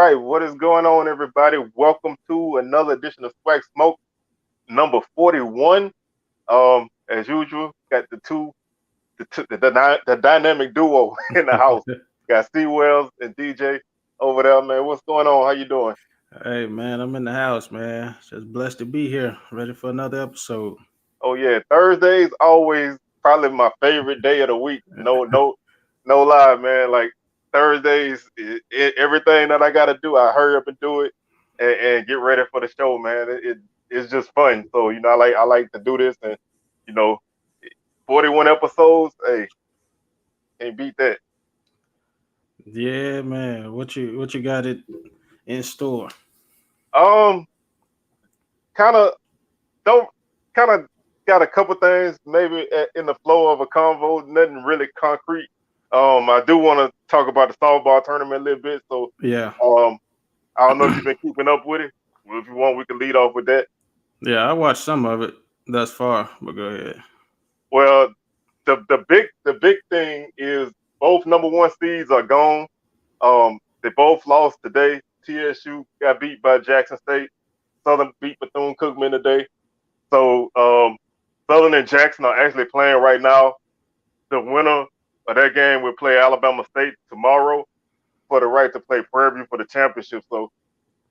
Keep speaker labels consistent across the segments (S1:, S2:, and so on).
S1: right, what is going on, everybody? Welcome to another edition of SWAC Smoke, number 41. As usual, got the dynamic duo in the house. Got Steve Wells and DJ over there, man. What's going on? How you doing?
S2: Hey man, I'm in the house, man. Just blessed to be here, ready for another episode.
S1: Oh yeah, Thursdays always probably my favorite day of the week. No lie, man. Like Thursdays, everything that I got to do, I hurry up and do it and get ready for the show, man. It's just fun. So I like to do this, and you know, 41 episodes. Hey, can't beat that.
S2: Yeah, man. What you got it in store?
S1: Um, kind of don't kind of got a couple things maybe in the flow of a convo. Nothing really concrete. I do want to talk about the softball tournament a little bit. So,
S2: Yeah,
S1: um, I don't know if you've been keeping up with it. Well, if you want, we can lead off with that.
S2: yeah. I watched some of it thus far, but go ahead.
S1: Well, the big thing is both number one seeds are gone. They both lost today. TSU got beat by Jackson State. Southern beat Bethune Cookman today. So Southern and Jackson are actually playing right now. The winner of that game will play Alabama State tomorrow for the right to play Prairie View for the championship. So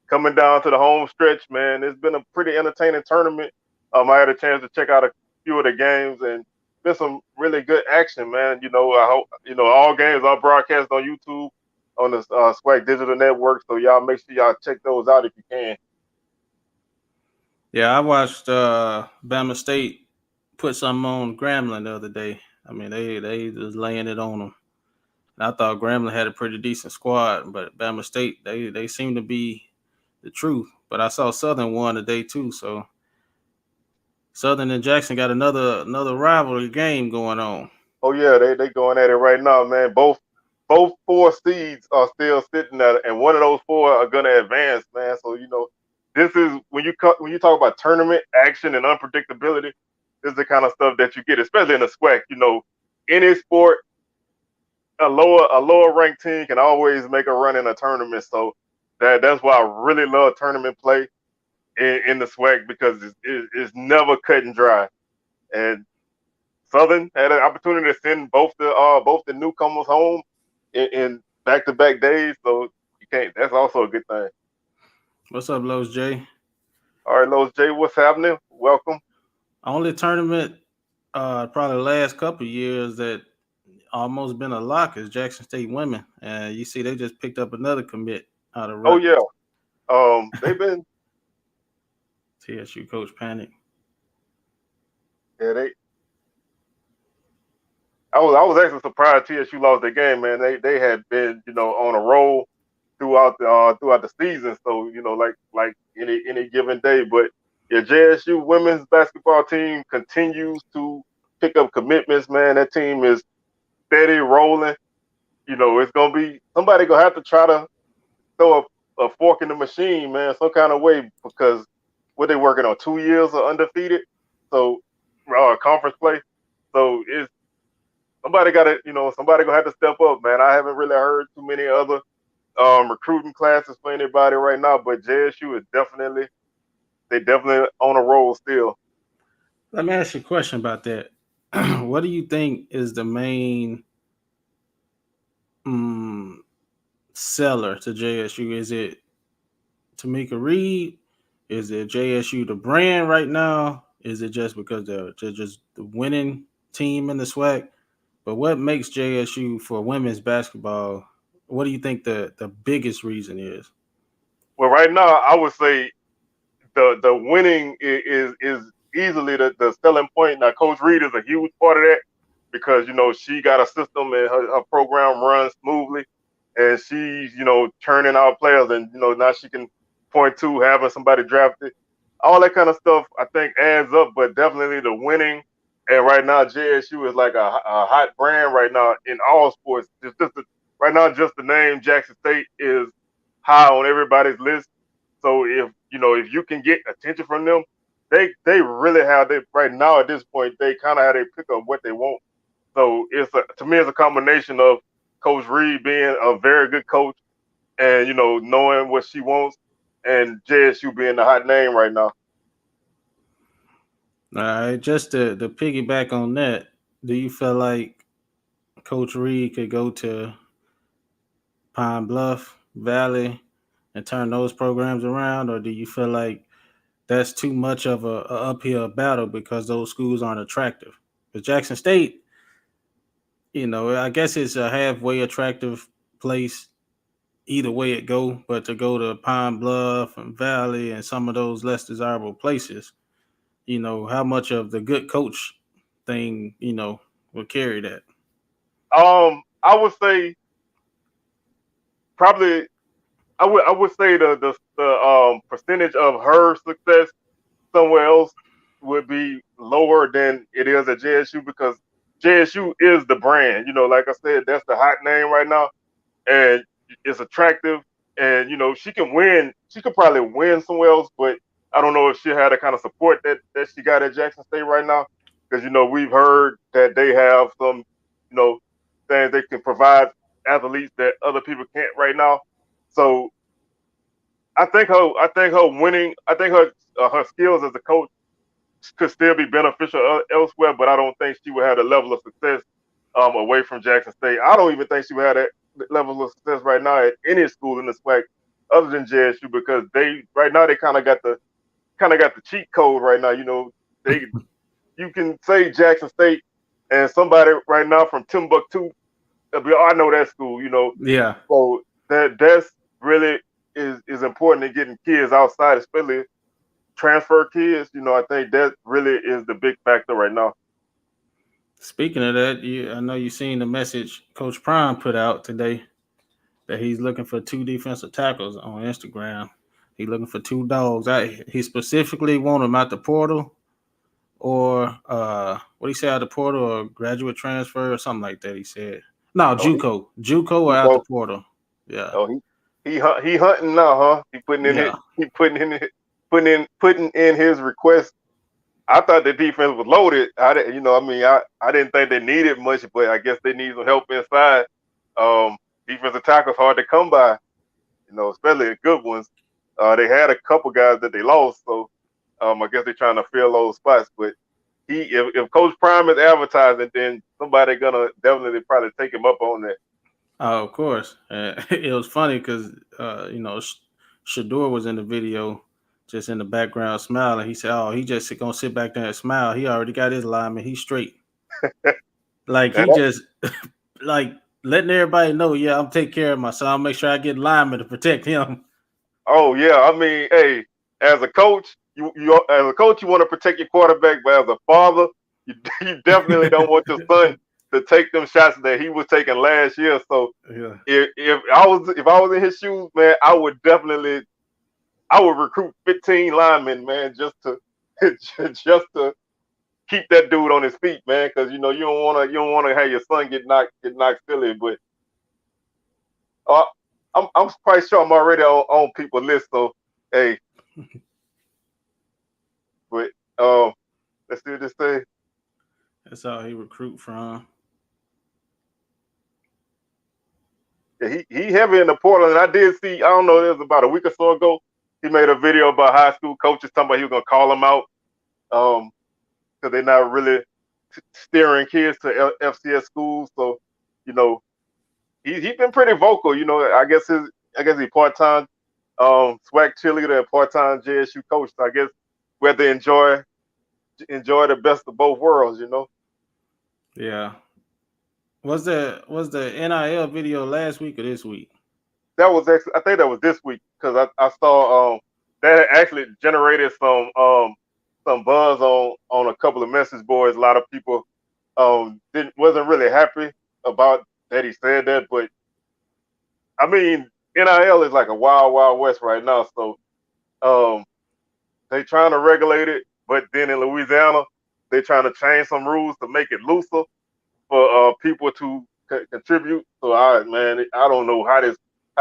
S1: coming down to the home stretch, man, it's been a pretty entertaining tournament. I had a chance to check out a few of the games and been some really good action, man. I hope all games are broadcast on YouTube on the SWAC Digital Network. So y'all make sure y'all check those out if you can.
S2: Yeah, I watched Bama State put something on Grambling the other day. I mean, they was laying it on them. And I thought Grambling had a pretty decent squad, but Bama State they seem to be the truth. But I saw Southern won today too, so Southern and Jackson got another rivalry game going on.
S1: Oh yeah, they going at it right now, man. Both four seeds are still sitting there, and one of those four are gonna advance, man. So this is when you talk about tournament action and unpredictability. This is the kind of stuff that you get, especially in the SWAC. Any sport, a lower ranked team can always make a run in a tournament. So that's why I really love tournament play in the SWAC because it's never cut and dry. And Southern had an opportunity to send both the newcomers home in back-to-back days, so you can't. That's also a good thing.
S2: What's up, Los J?
S1: All right, Lowe's J, what's happening? Welcome.
S2: Only tournament, probably the last couple of years that almost been a lock is Jackson State women, and you see they just picked up another commit out of
S1: Oh yeah,
S2: Rutgers.
S1: they've been
S2: TSU coach panic.
S1: yeah they. I was actually surprised TSU lost their game, man. They had been on a roll throughout the season, so like any given day. But yeah, JSU women's basketball team continues to pick up commitments, man. That team is steady rolling. It's gonna be somebody gonna have to try to throw a fork in the machine, man, some kind of way because what they working on 2 years of undefeated, so conference play. So it's somebody gonna have to step up, man. I haven't really heard too many other recruiting classes for anybody right now, but JSU is definitely on a roll still.
S2: Let me ask you a question about that. What do you think is the main mm, seller to JSU? Is it Tamika Reed? Is it JSU the brand right now? Is it just because they're just the winning team in the SWAC? But what makes JSU for women's basketball? What do you think the biggest reason is?
S1: Well, right now I would say the winning is easily the selling point. Now, Coach Reed is a huge part of that because she got a system and her program runs smoothly, and she's turning out players, and now she can point to having somebody drafted. All that kind of stuff I think adds up, but definitely the winning. And right now, JSU is like a hot brand right now in all sports. Right now, just the name Jackson State is high on everybody's list. So if you can get attention from them, they really have they right now at this point they kind of have they pick up what they want. So to me it's a combination of Coach Reed being a very good coach and knowing what she wants, and JSU being the hot name right now.
S2: All right, just to piggyback on that, do you feel like Coach Reed could go to Pine Bluff Valley and turn those programs around, or do you feel like that's too much of a uphill battle because those schools aren't attractive? Because Jackson State, I guess it's a halfway attractive place either way it go, but to go to Pine Bluff and Valley and some of those less desirable places, how much of the good coach thing, will carry that.
S1: I would say probably I would say the percentage of her success somewhere else would be lower than it is at JSU, because JSU is the brand. Like I said, that's the hot name right now, and it's attractive. And she can win. She could probably win somewhere else, but I don't know if she had the kind of support that she got at Jackson State right now, because we've heard that they have some you know things they can provide athletes that other people can't right now. So I think her winning, I think her skills as a coach could still be beneficial elsewhere, but I don't think she would have the level of success away from Jackson State. I don't even think she would have that level of success right now at any school in the SWAC other than JSU, because they right now they kind of got the cheat code right now. They you can say Jackson State and somebody right now from Timbuktu, they'll be, oh, I know that school.
S2: Yeah.
S1: So that's really is important in getting kids outside, especially transfer kids. I think that really is the big factor right now.
S2: Speaking of that, I know you've seen the message Coach Prime put out today that he's looking for 2 defensive tackles on Instagram. He's looking for 2 dogs. He specifically want them out the portal, or what he said, out the portal, or graduate transfer or something like that. He said no,
S1: Oh,
S2: JUCO
S1: he
S2: or out the
S1: go.
S2: portal. Yeah,
S1: Oh, he hunting now, huh?
S2: yeah.
S1: He putting in his request. I thought the defense was loaded. I didn't, I mean, I didn't think they needed much, but I guess they need some help inside. Um, Defensive tackles hard to come by, especially the good ones. They had a couple guys that they lost, so I guess they're trying to fill those spots. But if Coach Prime is advertising, then somebody gonna definitely probably take him up on that.
S2: Oh, of course. It was funny because Shador was in the video, just in the background smiling. He said, "Oh, he just gonna sit back there and smile. He already got his lineman. He's straight." Like
S1: And
S2: he just like letting everybody know, yeah, I'm taking care of myself. I'll make sure I get linemen to protect him.
S1: Oh yeah, I mean, hey, as a coach, you want to protect your quarterback, but as a father, you you definitely don't want your son to take them shots that he was taking last year. So
S2: Yeah.
S1: if I was in his shoes, man, I would recruit 15 linemen, man, just to just to keep that dude on his feet, man, because you don't want to have your son get knocked silly. But uh, I'm quite sure I'm already on people's list. So hey, but let's see what this say.
S2: That's how he recruit from.
S1: Yeah, he heavy in the portal, and I did see. I don't know. It was about a week or so ago. He made a video about high school coaches talking about he was gonna call them out, because they're not really steering kids to FCS schools. So, you know, he's been pretty vocal. I guess he part time SWAC cheerleader and part time JSU coach. So I guess we have to enjoy the best of both worlds.
S2: Yeah. Was the NIL video last week or this week?
S1: That was actually, I think that was this week, because I saw that actually generated some buzz on a couple of message boards. A lot of people wasn't really happy about that he said that, but I mean, NIL is like a wild wild west right now. So um, they trying to regulate it, but then in Louisiana they trying to change some rules to make it looser for people to contribute. So man, I don't know how this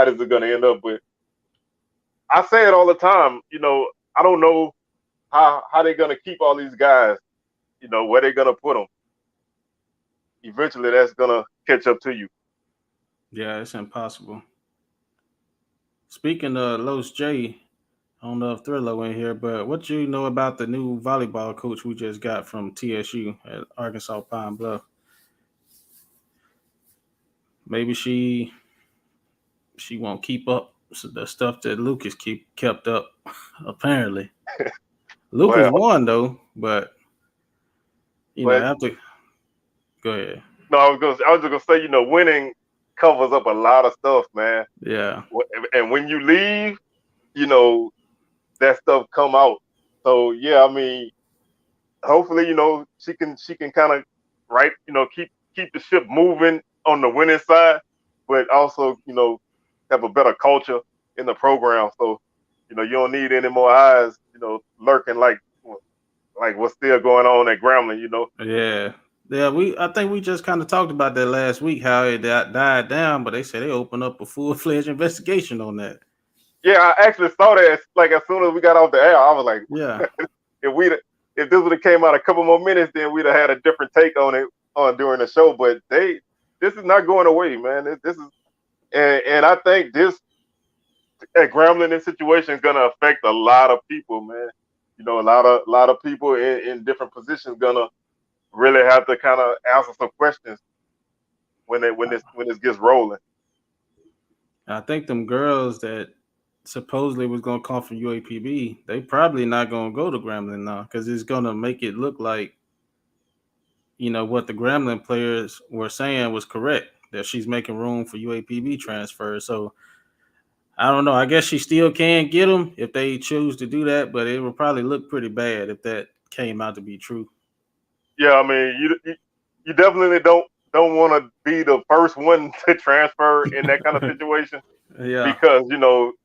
S1: is gonna end up, but I say it all the time. I don't know how they're gonna keep all these guys. Where they're gonna put them. Eventually, that's gonna catch up to you.
S2: Yeah, it's impossible. Speaking of Los J, I don't know if Thrillo in here, but what you know about the new volleyball coach we just got from TSU at Arkansas Pine Bluff? Maybe she won't keep up the stuff that Lucas kept up. Apparently, Lucas
S1: Well,
S2: won though, but
S1: but
S2: after go ahead.
S1: no, I was just gonna say, winning covers up a lot of stuff, man.
S2: Yeah,
S1: And when you leave, you know, that stuff come out. So yeah, I mean, hopefully, she can kind of keep the ship moving on the winning side, but also, have a better culture in the program. So, you don't need any more eyes, lurking like what's still going on at Grambling.
S2: yeah, yeah. I think we just kind of talked about that last week, how it died down, but they said they opened up a full fledged investigation on that.
S1: Yeah, I actually saw that. Like as soon as we got off the air, I was like,
S2: Yeah,
S1: if we if this would have came out a couple more minutes, then we'd have had a different take on it on during the show. But this is not going away, man. This is, and I think this at Grambling, this situation is gonna affect a lot of people, man. A lot of people in different positions gonna really have to kind of answer some questions when this gets rolling.
S2: I think them girls that supposedly was gonna come from UAPB, they probably not gonna go to Grambling now because it's gonna make it look like what the Grambling players were saying was correct, that she's making room for UAPB transfers. So I don't know. I guess she still can get them if they choose to do that, but it would probably look pretty bad if that came out to be true.
S1: Yeah, I mean, you definitely don't want to be the first one to transfer in that kind of situation
S2: Yeah,
S1: because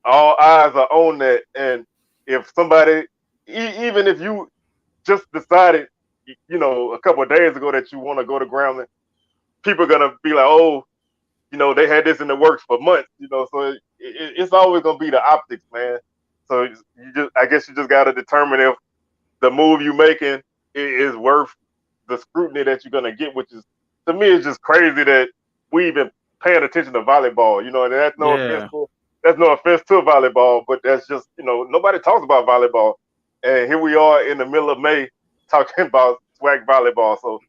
S1: all eyes are on that, and if somebody, even if you just decided, a couple of days ago that you want to go to Grambling, people are gonna be like, oh, they had this in the works for months, so it's always gonna be the optics, man. So I guess you just got to determine if the move you making is worth the scrutiny that you're gonna get, which is, to me, it's just crazy that we even paying attention to volleyball. And
S2: yeah,
S1: that's no offense to volleyball, but that's just nobody talks about volleyball, and here we are in the middle of May talking about SWAC volleyball. So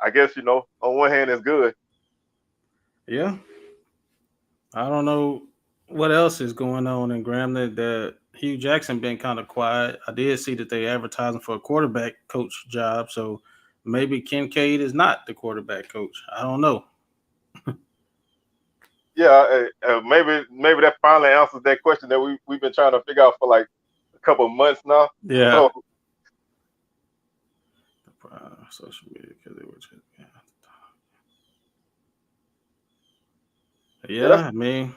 S1: I guess on one hand it's good.
S2: yeah. I don't know what else is going on in Grambling. That Hugh Jackson been kind of quiet. I did see that they advertising for a quarterback coach job, so maybe Kincaid is not the quarterback coach. I don't know.
S1: Yeah, maybe that finally answers that question that we've been trying to figure out for like a couple of months now.
S2: Yeah.
S1: So
S2: Social media because it was.
S1: yeah,
S2: Yeah, I mean,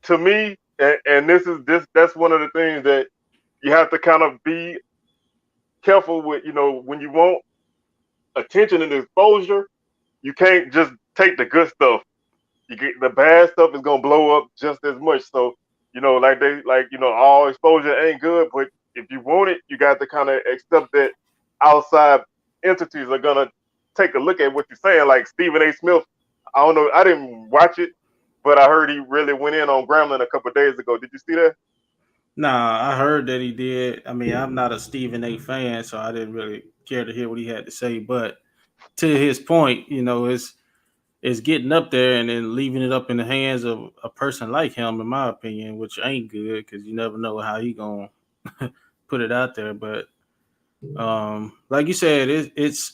S1: to me, and that's one of the things that you have to kind of be careful with. When you want attention and exposure, you can't just take the good stuff. You get the bad stuff is gonna blow up just as much. So all exposure ain't good, but if you want it, you got to kind of accept that outside entities are gonna take a look at what you're saying. Like Stephen A. Smith, I don't know, I didn't watch it, but I heard he really went in on Grambling a couple of days ago. Did you see that?
S2: nah, I heard that he did. I mean, I'm not a Stephen A. fan, so I didn't really care to hear what he had to say. But to his point, it's getting up there and then leaving it up in the hands of a person like him, in my opinion, which ain't good because you never know how he gonna put it out there. But like you said, it's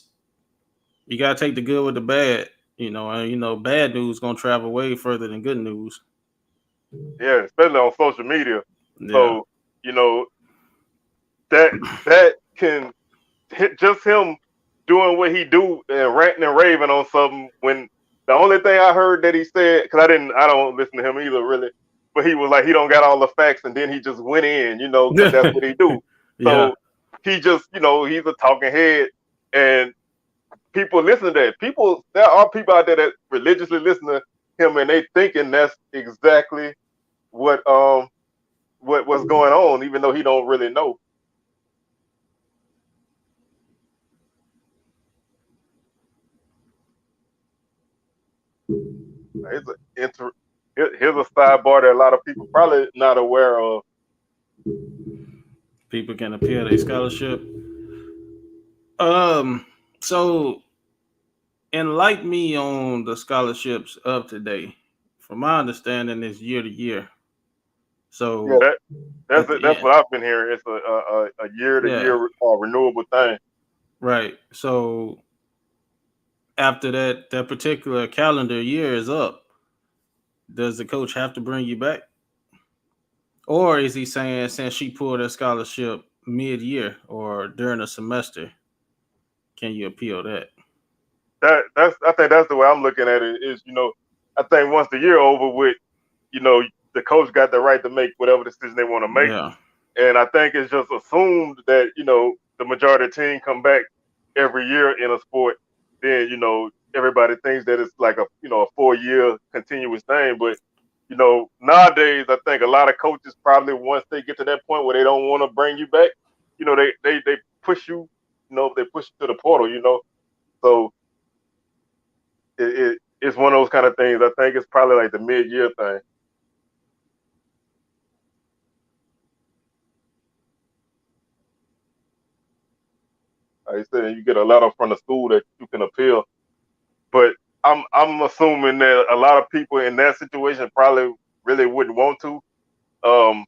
S2: you gotta take the good with the bad. And bad news gonna travel way further than good news.
S1: Yeah, especially on social media.
S2: Yeah,
S1: So you know that can hit just him doing what he do and ranting and raving on something when the only thing I heard that he said, because I don't listen to him either really, but he was like he don't got all the facts and then he just went in, because that's what he do.
S2: yeah,
S1: So he just, he's a talking head, and people listen to that. There are people out there that religiously listen to him and they thinking that's exactly what's going on, even though he don't really know. It's Here's a sidebar that a lot of people probably not aware of.
S2: People can appeal their scholarship. Um, so enlighten me on the scholarships of today. From my understanding, is year to year.
S1: Yeah,
S2: So at the
S1: that's
S2: end,
S1: what I've been hearing. It's a year to
S2: yeah,
S1: year renewable thing.
S2: right. So after that particular calendar year is up, does the coach have to bring you back? Or is he saying since she pulled a scholarship mid year or during a semester, can you appeal that?
S1: That's I think that's the way I'm looking at it. Is I think once the year over with, you know the coach got the right to make whatever decision they want to make.
S2: Yeah.
S1: And I think it's just assumed that, the majority of the team come back every year in a sport. Then, everybody thinks that it's like a 4 year continuous thing. But, nowadays, I think a lot of coaches probably once they get to that point where they don't want to bring you back, they push you, they push you to the portal, So it's one of those kind of things. I think it's probably like the mid year thing. Like I said, you get a letter from the school that you can appeal. But I'm assuming that a lot of people in that situation probably really wouldn't want to, um,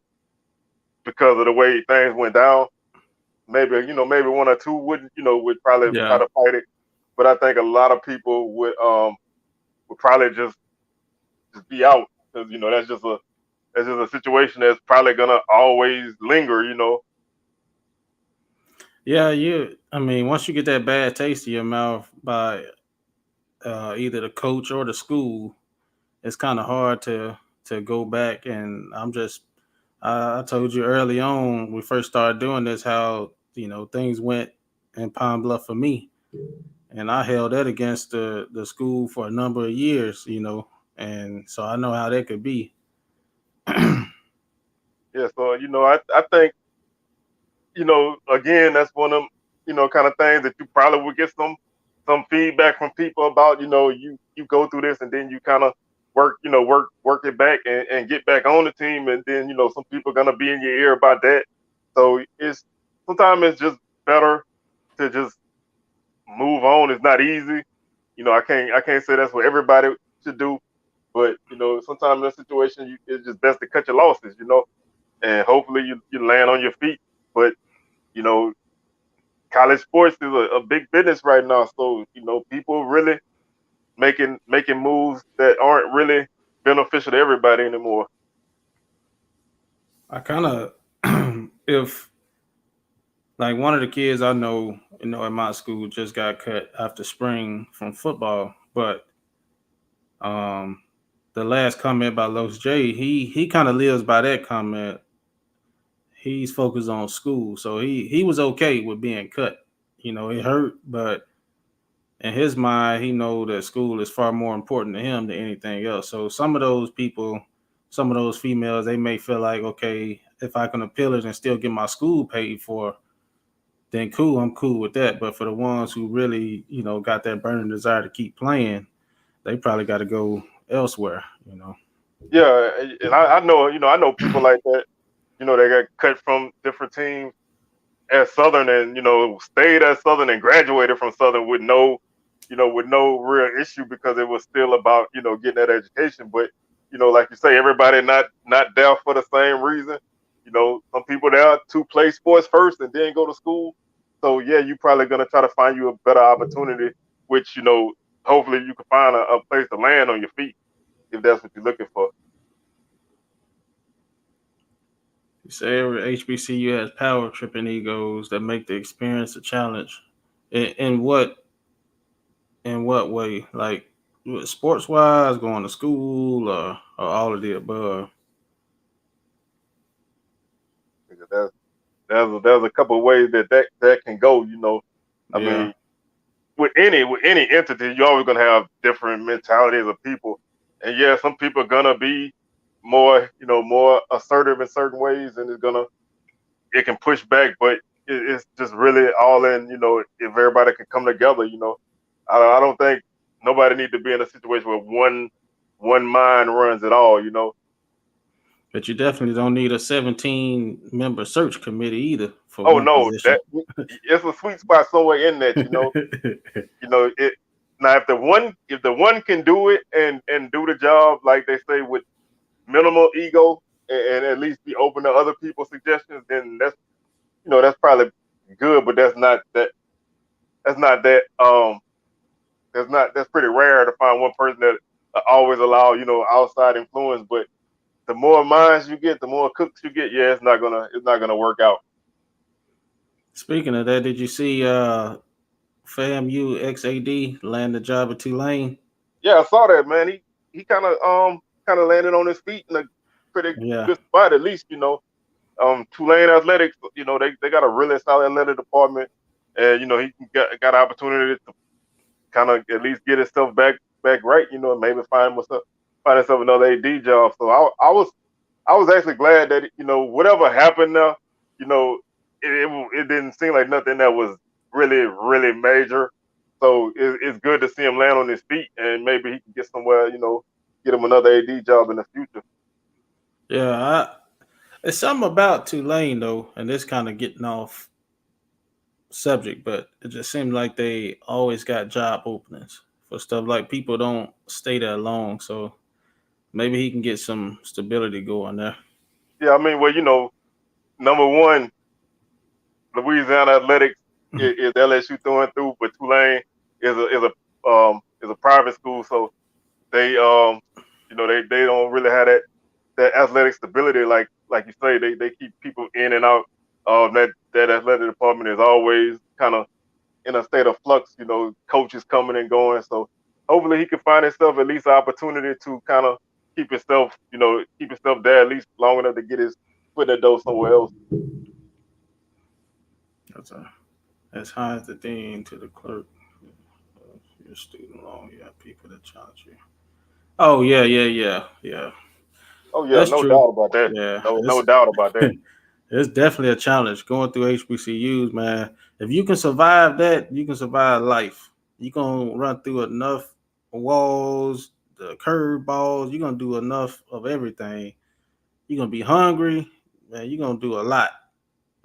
S1: because of the way things went down. Maybe one or two would probably try
S2: Yeah.
S1: to fight it. But I think a lot of people would probably just be out, because that's just a situation that's probably gonna always linger.
S2: Yeah, I mean, once you get that bad taste in your mouth by either the coach or the school, it's kind of hard to go back. And I told you early on when we first started doing this how things went in Pine Bluff for me, and I held that against the school for a number of years, and so I know how that could be.
S1: Yeah, so I think again, that's one of them, kind of things that you probably would get some feedback from people about. You go through this and then you kind of work it back and get back on the team, and then some people are gonna be in your ear about that. So sometimes it's just better to just move on. It's not easy. I can't say that's what everybody should do, but sometimes in that situation, it's just best to cut your losses, and hopefully you land on your feet. But you know, college sports is a big business right now. So people really making moves that aren't really beneficial to everybody anymore.
S2: I kind of if like one of the kids I know, at my school just got cut after spring from football, but um, the last comment by Los J, he kind of lives by that comment. He's focused on school, so he was okay with being cut. It hurt, but in his mind, he know that school is far more important to him than anything else. So some of those people, some of those females, they may feel like, okay, if I can appeal it and still get my school paid for, then cool, I'm cool with that. But for the ones who really, got that burning desire to keep playing, they probably got to go elsewhere.
S1: Yeah, and I know people like that. They got cut from different teams at Southern, and stayed at Southern and graduated from Southern with no real issue, because it was still about getting that education. But like you say, everybody not there for the same reason. Some people there to play sports first and then go to school. So yeah, you probably gonna try to find you a better opportunity, which hopefully you can find a place to land on your feet if that's what you're looking for.
S2: You say every HBCU has power tripping egos that make the experience a challenge. In what way? Like sports wise, going to school, or all of the above.
S1: Because there's a couple of ways that can go. I
S2: Yeah.
S1: mean, with any entity, you're always gonna have different mentalities of people, and yeah, some people are gonna be more assertive in certain ways, and it can push back, but it's just really all in. If everybody can come together. I don't think nobody need to be in a situation where one one mind runs it all.
S2: But you definitely don't need a 17-member search committee either for
S1: Oh
S2: one
S1: no,
S2: position.
S1: that it's a sweet spot somewhere in that. It now if the one can do it and do the job like they say with minimal ego and at least be open to other people's suggestions, then that's probably good. But that's not that that's pretty rare to find one person that always allow outside influence. But the more minds you get, the more cooks you get. Yeah, it's not gonna work out.
S2: Speaking of that, did you see FAMU XAD land the job at Tulane?
S1: Yeah, I saw that, man. He kind of landed on his feet in a pretty
S2: Yeah,
S1: good spot at least. Tulane athletics, they got a really solid athletic department, and he got an opportunity to kind of at least get himself back right. And maybe find himself another AD job. So I was actually glad that whatever happened now, you know it didn't seem like nothing that was really really major. So it's good to see him land on his feet and maybe he can get somewhere. Get him another AD job in the future.
S2: yeah. It's something about Tulane though, and this kind of getting off subject, but it just seems like they always got job openings for stuff like people don't stay there long, so maybe he can get some stability going there.
S1: Yeah, I mean, well, number one, Louisiana athletics is LSU through and through, but Tulane is a private school, so they don't really have that athletic stability like you say. They keep people in and out. That athletic department is always kind of in a state of flux. Coaches coming and going. So hopefully he can find himself at least an opportunity to kind of keep himself there at least long enough to get his foot in the door somewhere else.
S2: That's as high as the thing to the clerk. Your student loan, you have people that charge you. Oh yeah, yeah, yeah, yeah.
S1: Oh yeah,
S2: That's
S1: no
S2: true.
S1: doubt about that.
S2: Yeah,
S1: No doubt about that.
S2: it's definitely a challenge going through HBCUs, man. If you can survive that, you can survive life. You gonna run through enough walls, the curve balls. You're gonna do enough of everything. You're gonna be hungry, man. You're gonna do a lot.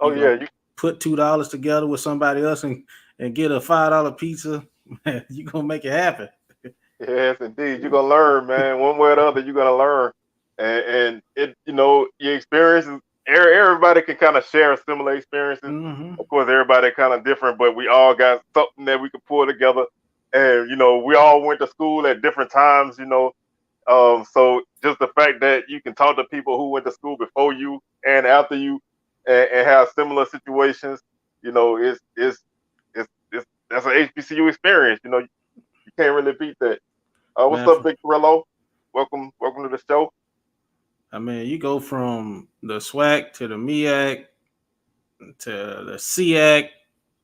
S1: Oh
S2: You're gonna
S1: yeah,
S2: put $2 together with somebody else and get a $5 pizza. Man, you gonna make it happen.
S1: yes, indeed. You're gonna learn, man. One way or the other, you're gonna learn, and your experiences. Everybody can kind of share similar experiences.
S2: Hmm.
S1: Of course, everybody kind of different, but we all got something that we can pull together. And we all went to school at different times. So just the fact that you can talk to people who went to school before you and after you, and have similar situations, it's that's an HBCU experience. You can't really beat that. What's
S2: Man,
S1: up, Big Trillo? Welcome to the show.
S2: I mean, you go from the SWAC to the MEAC to the SEAC,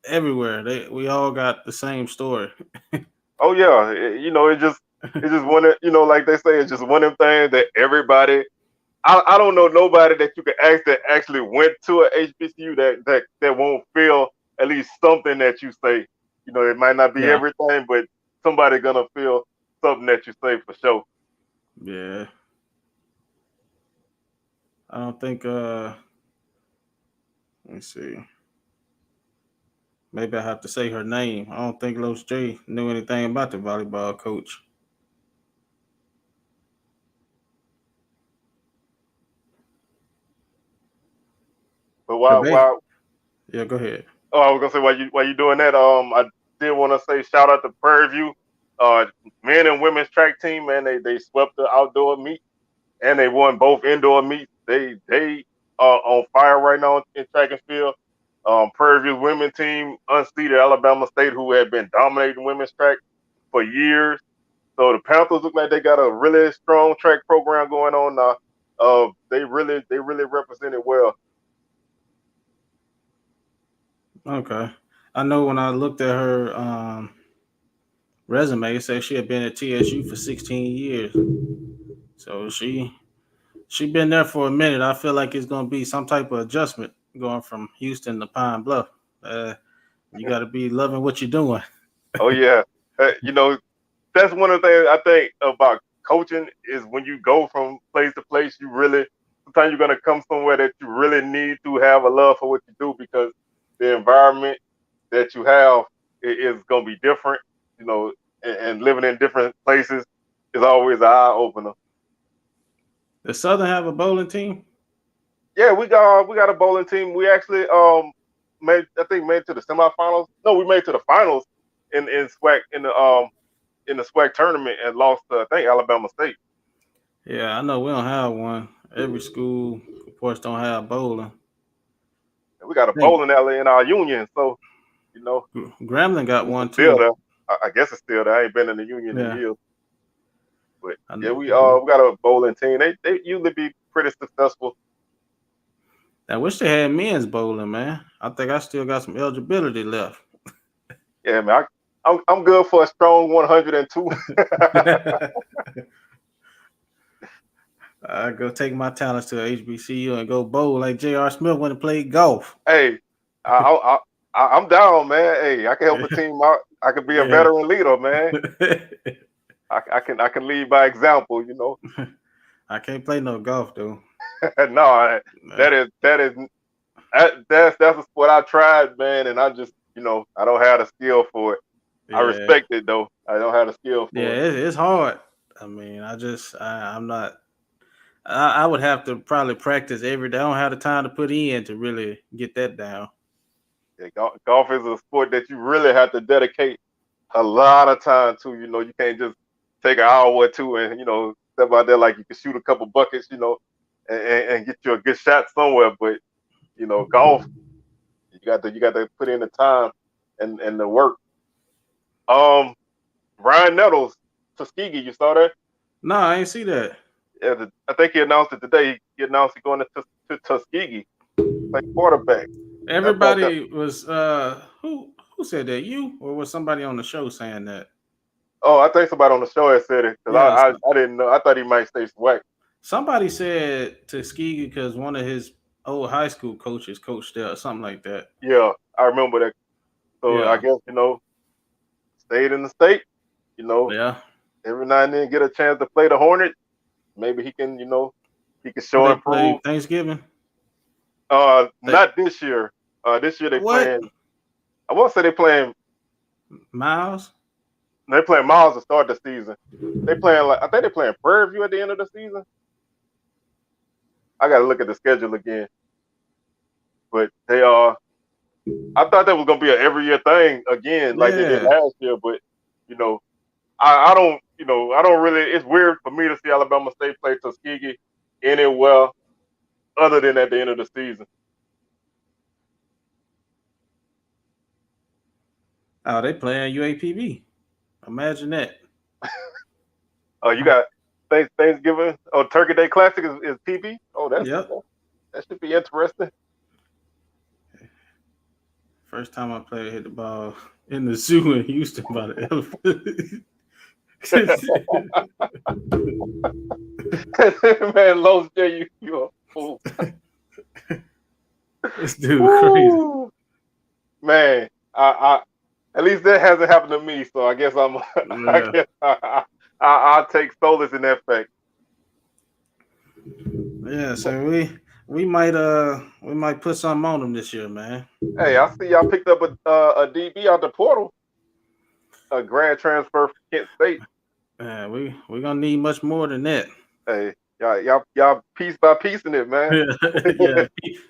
S2: everywhere. We all got the same story.
S1: Oh yeah, it's just one of like they say, it's just one of them things that everybody. I don't know nobody that you can ask that actually went to a HBCU that won't feel at least something that you say. It might not be
S2: Yeah,
S1: everything, but somebody gonna feel something that you say for sure.
S2: yeah. I don't think. Let me see. Maybe I have to say her name. I don't think Los J knew anything about the volleyball coach.
S1: But
S2: Her
S1: while
S2: baby.
S1: while
S2: Yeah, go ahead.
S1: oh, I was gonna say while you doing that, I did want to say shout out to Prairie View, men and women's track team, man. They swept the outdoor meet and they won both indoor meets. They are on fire right now in track and field. Prairie View's women's team unseated Alabama State, who had been dominating women's track for years. So the Panthers look like they got a really strong track program going on now. They really represented well.
S2: Okay. I know when I looked at her resume, it said she had been at TSU for 16 years. So she been there for a minute. I feel like it's gonna be some type of adjustment going from Houston to Pine Bluff. You got to be loving what you're doing.
S1: Oh yeah, uh, you know that's one of the things I think about coaching is when you go from place to place, you really sometimes you're gonna come somewhere that you really need to have a love for what you do because the environment that you have is gonna be different, you know, and living in different places is always an eye opener.
S2: Does Southern have a bowling team?
S1: Yeah, we got a bowling team. We actually made made to the semifinals. No, we made to the finals in SWAC in the SWAC tournament and lost to I think Alabama State.
S2: Yeah, I know we don't have one. Every school, of course, don't have bowling.
S1: And we got a
S2: I think
S1: bowling alley in our union, so you know
S2: Grambling got one
S1: it's still
S2: too.
S1: there. I guess it's still there. I ain't been in the union in
S2: Yeah,
S1: years, but
S2: I
S1: yeah,
S2: know.
S1: we got a bowling team. They usually be pretty successful.
S2: I wish they had men's bowling, man. I think I still got some eligibility left.
S1: Yeah, man. I'm good for a strong 102.
S2: I go take my talents to HBCU and go bowl like J.R. Smith when he played golf.
S1: Hey, I'm down, man. Hey, I can help a team out. I could be a
S2: Yeah.
S1: veteran leader, man. I can lead by example, you know.
S2: I can't play no golf though.
S1: No, that's a sport I tried, man, and I just I don't have the skill for it. I
S2: Yeah,
S1: respect it though. I don't have the skill
S2: yeah,
S1: for it.
S2: it's hard. I mean, I'm not. I would have to probably practice every day. I don't have the time to put in to really get that down.
S1: Yeah, golf is a sport that you really have to dedicate a lot of time to. You know, you can't just take an hour or two and step out there like you can shoot a couple buckets, and get you a good shot somewhere. But golf, you got to put in the time and the work. Um, Ryan Nettles, Tuskegee, you saw that?
S2: No, I ain't see that.
S1: Yeah, I think he announced it today. He announced he's going to Tuskegee, like quarterback. That's like a,
S2: Everybody was who said that? You or was somebody on the show saying that?
S1: oh, I think somebody on the show had said it because
S2: Yeah,
S1: I didn't know. I thought he might stay SWAC.
S2: somebody said Tuskegee because one of his old high school coaches coached there or something like that.
S1: Yeah, I remember that. So I
S2: Yeah,
S1: guess stayed in the state. You know,
S2: yeah.
S1: every now and then get a chance to play the Hornets. Maybe he can
S2: Who
S1: show
S2: they
S1: and
S2: play
S1: prove.
S2: Thanksgiving? They,
S1: Not this year. This year they
S2: what?
S1: playing. I want to say
S2: Miles?
S1: they playing Miles to start the season. They playing like I think they playing Prairie View at the end of the season. I got to look at the schedule again. But they are. I thought that was gonna be an every year thing again, like they did
S2: Yeah.
S1: last year. But you know, I don't. I don't really. It's weird for me to see Alabama State play Tuskegee anywhere other than at the end of the season.
S2: Oh, they playing UAPB. Imagine that.
S1: You got Thanksgiving. Oh, Turkey Day Classic is PB. Oh,
S2: Yep.
S1: that should be interesting.
S2: First time I played hit the ball in the zoo in Houston by the elephant.
S1: Man, Los J, you a fool.
S2: This dude crazy.
S1: Woo! Man, I at least that hasn't happened to me, so I guess I
S2: Yeah.
S1: guess I'll take solace in that fact.
S2: Yeah, so we might put something on them this year, man.
S1: Hey, I see y'all picked up a DB out the portal, a grad transfer from Kent State.
S2: Yeah, we gonna need much more than that.
S1: Hey, y'all piece by piece in it, man.
S2: Yeah,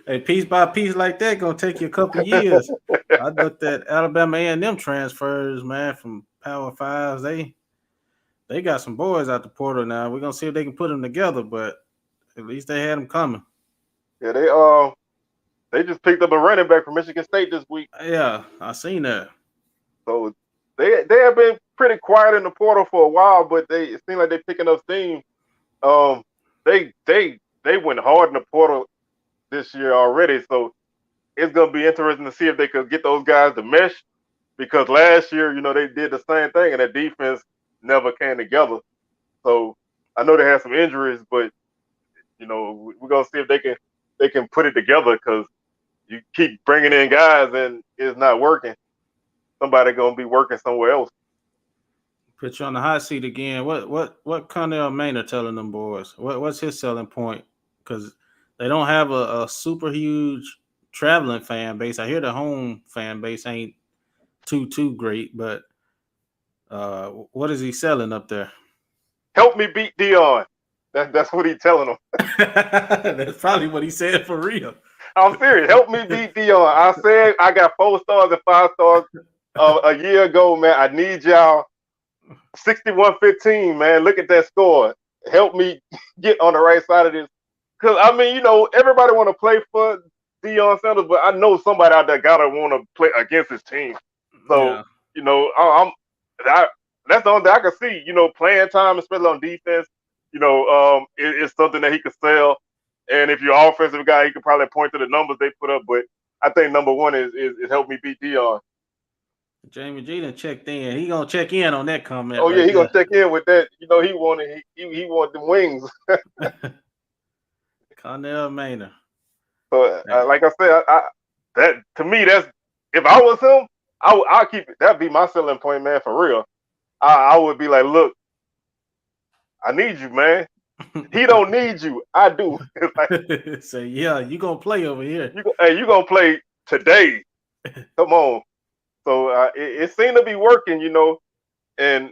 S2: hey, piece by piece like that gonna take you a couple years. I looked at Alabama A&M transfers, man, from Power Fives. They got some boys out the portal now. We're gonna see if they can put them together, but at least they had them coming.
S1: Yeah, they just picked up a running back from Michigan State this week.
S2: Yeah, I seen that.
S1: So they have been pretty quiet in the portal for a while, but it seems like they're picking up steam. Um, they went hard in the portal this year already, so it's gonna be interesting to see if they could get those guys to mesh. Because last year, they did the same thing, and that defense never came together. So I know they had some injuries, but we're gonna see if they can put it together. Because you keep bringing in guys and it's not working. Somebody gonna be working somewhere else.
S2: Put you on the hot seat again. What Connell Maynard telling them boys? What's his selling point? Because they don't have a super huge traveling fan base. I hear the home fan base ain't too great, but what is he selling up there?
S1: Help me beat Dion. That's what he's telling them.
S2: That's probably what he said for real.
S1: I'm serious. Help me beat Dion. I said I got 4 stars and 5 stars a year ago, man. I need y'all 61-15, man. Look at that score. Help me get on the right side of this. Because, I mean, everybody want to play for Deion Sanders, but I know somebody out there got to want to play against his team. So, yeah. That's the only thing I can see. Playing time, especially on defense, it's something that he could sell. And if you're an offensive guy, he could probably point to the numbers they put up. But I think number one is help me beat Deion.
S2: Jamie G done checked in. He gonna check in on that comment.
S1: Oh yeah, he gonna check in with that. He wanted the wings.
S2: Connell Maynard.
S1: So like I said, that to me, that's if I was him, I'll keep it. That'd be my selling point, man. For real, I would be like, look, I need you, man. He don't need you. I do.
S2: Like, so yeah, you gonna play over here.
S1: You gonna play today? Come on. So it seemed to be working, and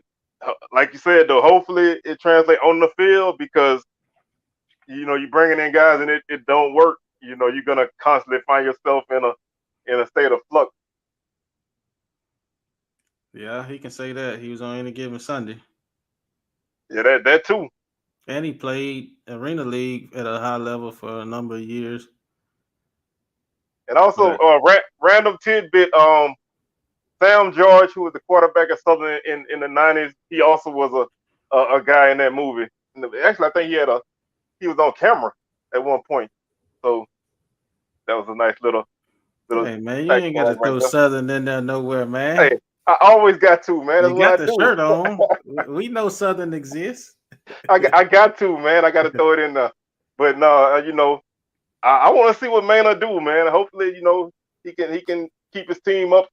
S1: like you said, though, hopefully it translates on the field because, you're bringing in guys and it don't work. You're gonna constantly find yourself in a state of flux.
S2: Yeah, he can say that. He was on Any Given Sunday.
S1: Yeah, that too.
S2: And he played Arena League at a high level for a number of years.
S1: And also, random tidbit, Sam George, who was the quarterback of Southern in the 90s, he also was a guy in that movie. Actually, I think he was on camera at one point. So that was a nice little.
S2: Hey man, you ain't got to throw Southern in there nowhere, man.
S1: Hey, I always got to, man. That's
S2: you got the
S1: do.
S2: shirt on. We know Southern exists.
S1: I got to, man. I got to throw it in there. But no, I want to see what Maynard do, man. Hopefully, he can keep his team up.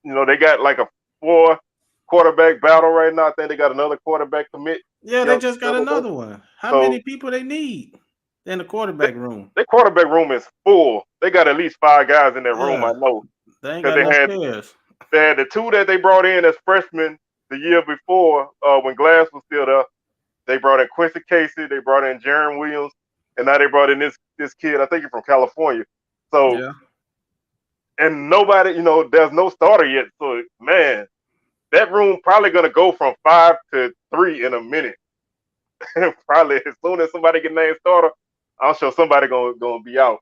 S1: They got like a 4 quarterback battle right now. I think they got another quarterback commit.
S2: Yeah, they just got another one. How many people they need in the quarterback room?
S1: Their quarterback room is full. They got at least 5 guys in that room, I know.
S2: They ain't got enough players.
S1: They had the 2 that they brought in as freshmen the year before when Glass was still there. They brought in Quincy Casey. They brought in Jaron Williams. And now they brought in this kid, I think he's from California. So, yeah. And nobody, there's no starter yet. So, man, that room probably going to go from 5 to 3 in a minute. Probably as soon as somebody get named starter, I'm sure somebody going to be out.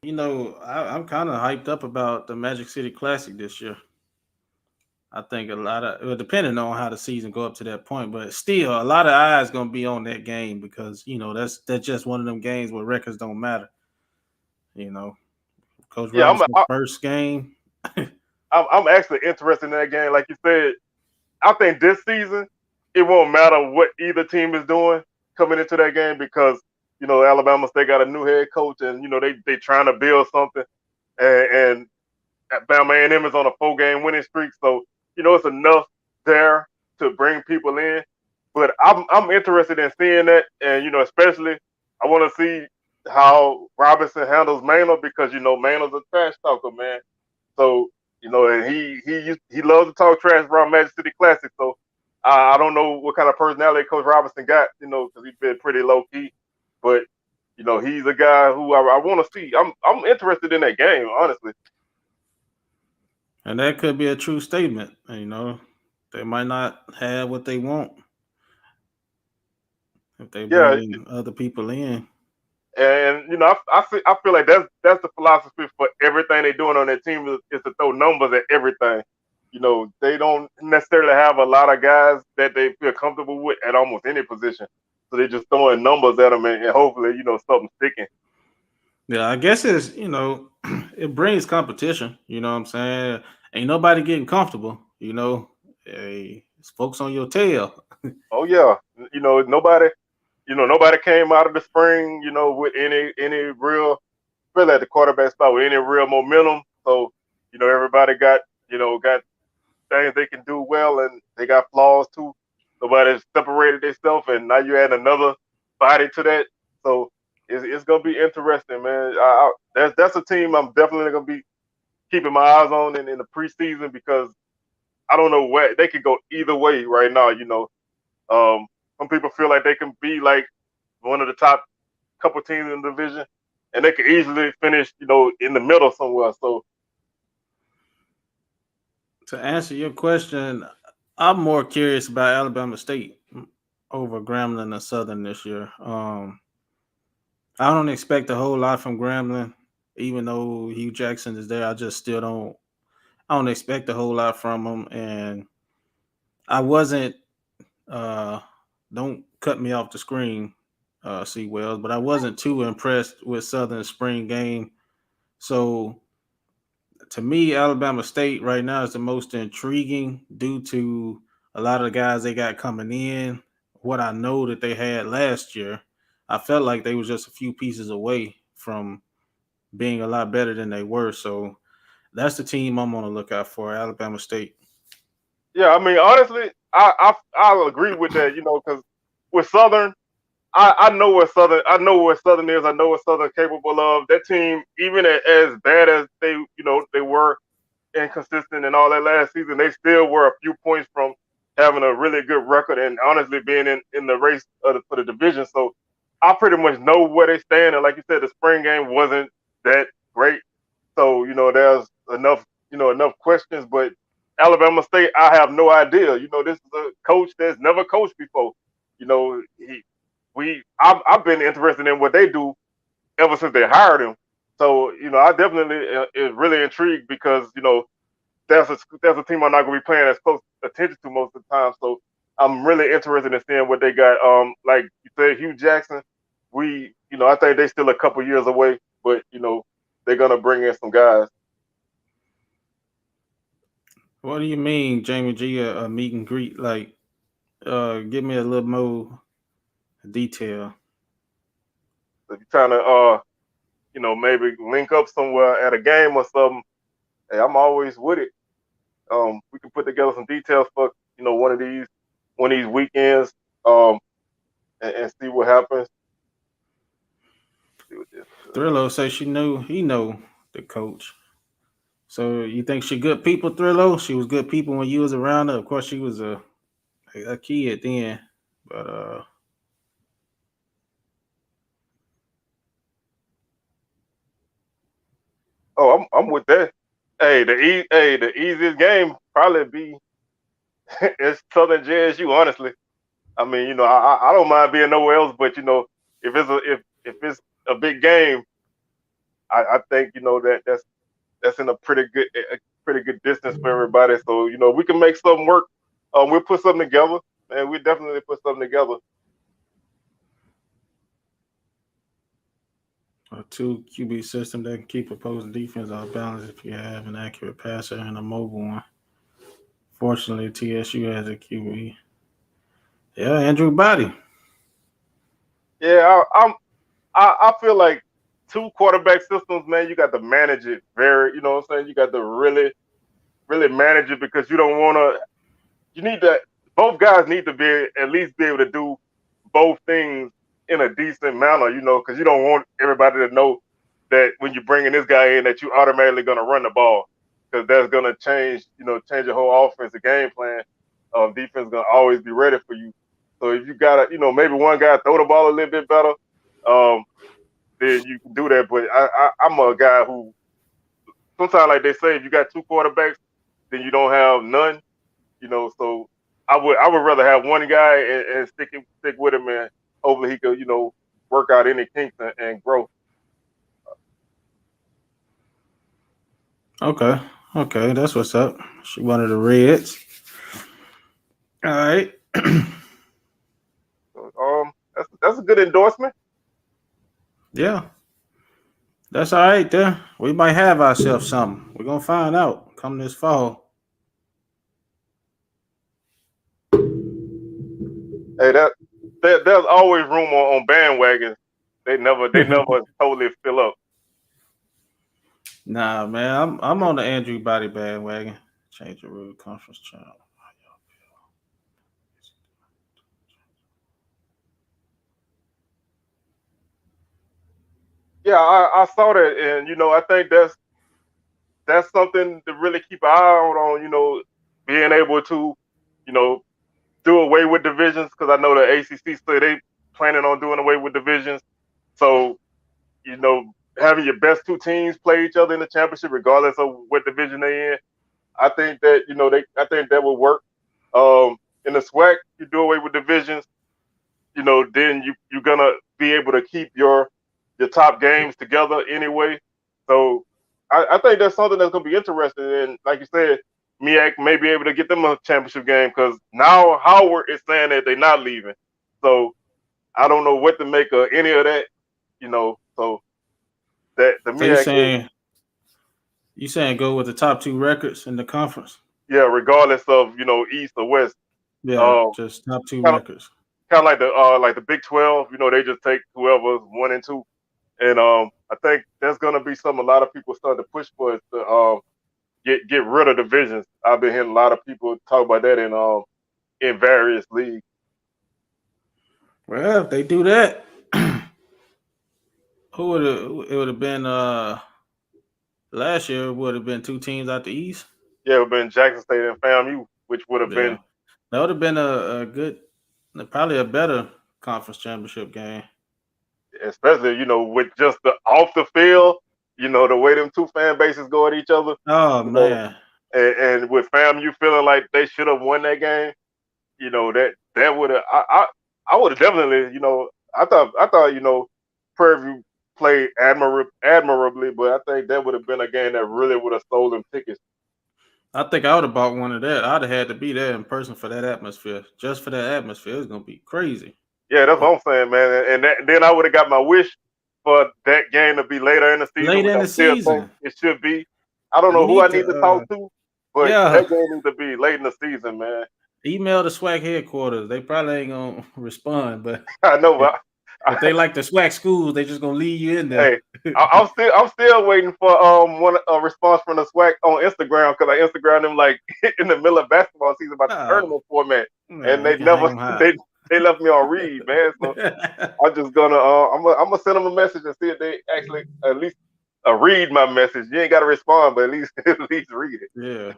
S2: I'm kind of hyped up about the Magic City Classic this year. I think a lot of, depending on how the season go up to that point, but still a lot of eyes going to be on that game because, that's just one of them games where records don't matter. Coach Robinson's first game.
S1: I'm actually interested in that game. Like you said, I think this season, it won't matter what either team is doing coming into that game because, Alabama State got a new head coach and, they trying to build something. And Bama A&M is on a 4-game winning streak. So, it's enough there to bring people in. But I'm interested in seeing that. And, especially I want to see how Robinson handles Maynard because, Maynard's a trash talker, man. So, and he loves to talk trash around Magic City Classic. So I don't know what kind of personality Coach Robinson got, because he's been pretty low key. But, he's a guy who I want to see. I'm interested in that game, honestly.
S2: And that could be a true statement. They might not have what they want if they bring other people in.
S1: And I feel like that's the philosophy for everything they're doing on their team is to throw numbers at everything. They don't necessarily have a lot of guys that they feel comfortable with at almost any position. So they're just throwing numbers at them and hopefully, something sticking.
S2: Yeah, I guess it's, it brings competition. You know what I'm saying? Ain't nobody getting comfortable, Hey, it's folks on your tail.
S1: Oh, yeah. Nobody came out of the spring, with any real, really at the quarterback spot with any real momentum. So, everybody got things they can do well, and they got flaws too. Nobody's separated themselves, and now you add another body to that. So it's gonna be interesting, man. That's a team I'm definitely gonna be keeping my eyes on in the preseason because I don't know what they could go either way right now. Some people feel like they can be like one of the top couple teams in the division, and they could easily finish, in the middle somewhere. So
S2: To answer your question, I'm more curious about Alabama State over Grambling and Southern this year. I don't expect a whole lot from Grambling, even though Hugh Jackson is there. I just still don't. I don't expect a whole lot from him, and I wasn't. Uh, don't cut me off the screen, C. Wells, but I wasn't too impressed with Southern spring game. So to me, Alabama State right now is the most intriguing due to a lot of the guys they got coming in. What I know that they had last year, I felt like they was just a few pieces away from being a lot better than they were. So that's the team I'm on the lookout for, Alabama State.
S1: yeah, I mean, honestly, I'll agree with that. Because with Southern, I know what Southern is. I know what Southern capable of. That team, even as bad as they were inconsistent and all that last season, they still were a few points from having a really good record and honestly being in the race for the division. So I pretty much know where they stand. And like you said, the spring game wasn't that great. So there's enough questions. But Alabama State, I have no idea. This is a coach that's never coached before. You know, I've been interested in what they do ever since they hired him. So I definitely is really intrigued because that's a team I'm not going to be paying as close attention to most of the time. So I'm really interested in seeing what they got. Like you said, Hugh Jackson. I think they still a couple years away, but they're gonna bring in some guys.
S2: What do you mean, Jamie G, a meet and greet? Like, give me a little more detail.
S1: So if you're trying to, maybe link up somewhere at a game or something, hey, I'm always with it. We can put together some details for one of these weekends, um, and see what happens. See what this.
S2: Thrillo says he know the coach. So you think she good people, Thrillo? She was good people when you was around her. Of course, she was a kid then, but
S1: Oh, I'm with that. The easiest game probably be it's Southern JSU. Honestly, I mean, I don't mind being nowhere else, but if it's a big game, I think that's in a pretty good distance for everybody. So we can make something work. We'll put something together, and we definitely put something together.
S2: a two QB system that can keep opposing defense off balance if you have an accurate passer and a mobile one. Fortunately, TSU has a QB. Yeah, Andrew Body.
S1: Yeah, I feel like two quarterback systems, man. You got to manage it very. You know what I'm saying? You got to really, really manage it because you don't want to. You need to. Both guys need to be at least be able to do both things in a decent manner. Because you don't want everybody to know that when you're bringing this guy in that you automatically going to run the ball because that's going to change your whole offensive game plan. Defense going to always be ready for you. So if you got to, maybe one guy throw the ball a little bit better, um, then you can do that. But I'm a guy who sometimes, like they say, if you got two quarterbacks, then you don't have none. So I would rather have one guy and stick with him, and hopefully he could work out any kinks and grow.
S2: Okay, okay, that's what's up. She one of the Reds. All right.
S1: So, that's a good endorsement.
S2: Yeah, that's all right there. We might have ourselves something. We're gonna find out come this fall.
S1: Hey, there's always room on bandwagons. They never totally fill up.
S2: Nah, man, I'm on the Andrew Body bandwagon. Change the rule conference channel.
S1: Yeah, I saw that, and I think that's something to really keep an eye out on. Being able to, you know, do away with divisions because I know the ACC said they planning on doing away with divisions. So having your best two teams play each other in the championship, regardless of what division they in, I think that I think that would work. In the SWAC, you do away with divisions, then you're gonna be able to keep your top games together anyway. So I think that's something that's gonna be interesting. And like you said, MEAC may be able to get them a championship game because now Howard is saying that they're not leaving. So I don't know what to make of any of that. So that the
S2: So you
S1: MEAC is,
S2: saying go with the top two records in the conference?
S1: yeah, regardless of East or West.
S2: Yeah,
S1: Um,
S2: just top two
S1: kind of
S2: records.
S1: kind of like the Big 12. They just take whoever's 1 and 2. And I think that's going to be something a lot of people start to push for is to get rid of divisions. I've been hearing a lot of people talk about that in various leagues.
S2: Well, if they do that, it would have been last year it would have been two teams out the East.
S1: Yeah, it would have been Jackson State and FAMU, which would have been
S2: Yeah, that would have been a good, probably a better conference championship game.
S1: especially with just the off the field. The way them two fan bases go at each other.
S2: Oh
S1: You know,
S2: man,
S1: and with FAMU feeling like they should have won that game. That would have I would have definitely I thought Prairie View played admirably, but I think that would have been a game that really would have sold them tickets.
S2: I think I would have bought one of that. I'd have had to be there in person for that atmosphere. Just for that atmosphere, it's gonna be crazy.
S1: Yeah, that's what I'm saying, man. And then I would have got my wish for that game to be later in the season,
S2: Late
S1: which
S2: in
S1: I
S2: the
S1: still think
S2: season,
S1: it should be. I don't
S2: you
S1: know who I
S2: need
S1: need
S2: to
S1: to talk to, but
S2: yeah,
S1: that game needs to be late in the season, man.
S2: email the SWAC headquarters. They probably ain't gonna respond, but
S1: I know,
S2: if,
S1: but
S2: if they like the SWAC schools, they just gonna leave you in there.
S1: hey, I'm still waiting for a response from the SWAC on Instagram because I Instagram them like in the middle of basketball season about the
S2: Oh,
S1: tournament format, and
S2: man, you
S1: they
S2: can hang
S1: never
S2: them high.
S1: they left me on read, man. So I'm just gonna I'm gonna send them a message and see if they actually at least read my message. You ain't got to respond, but at least read it.
S2: Yeah.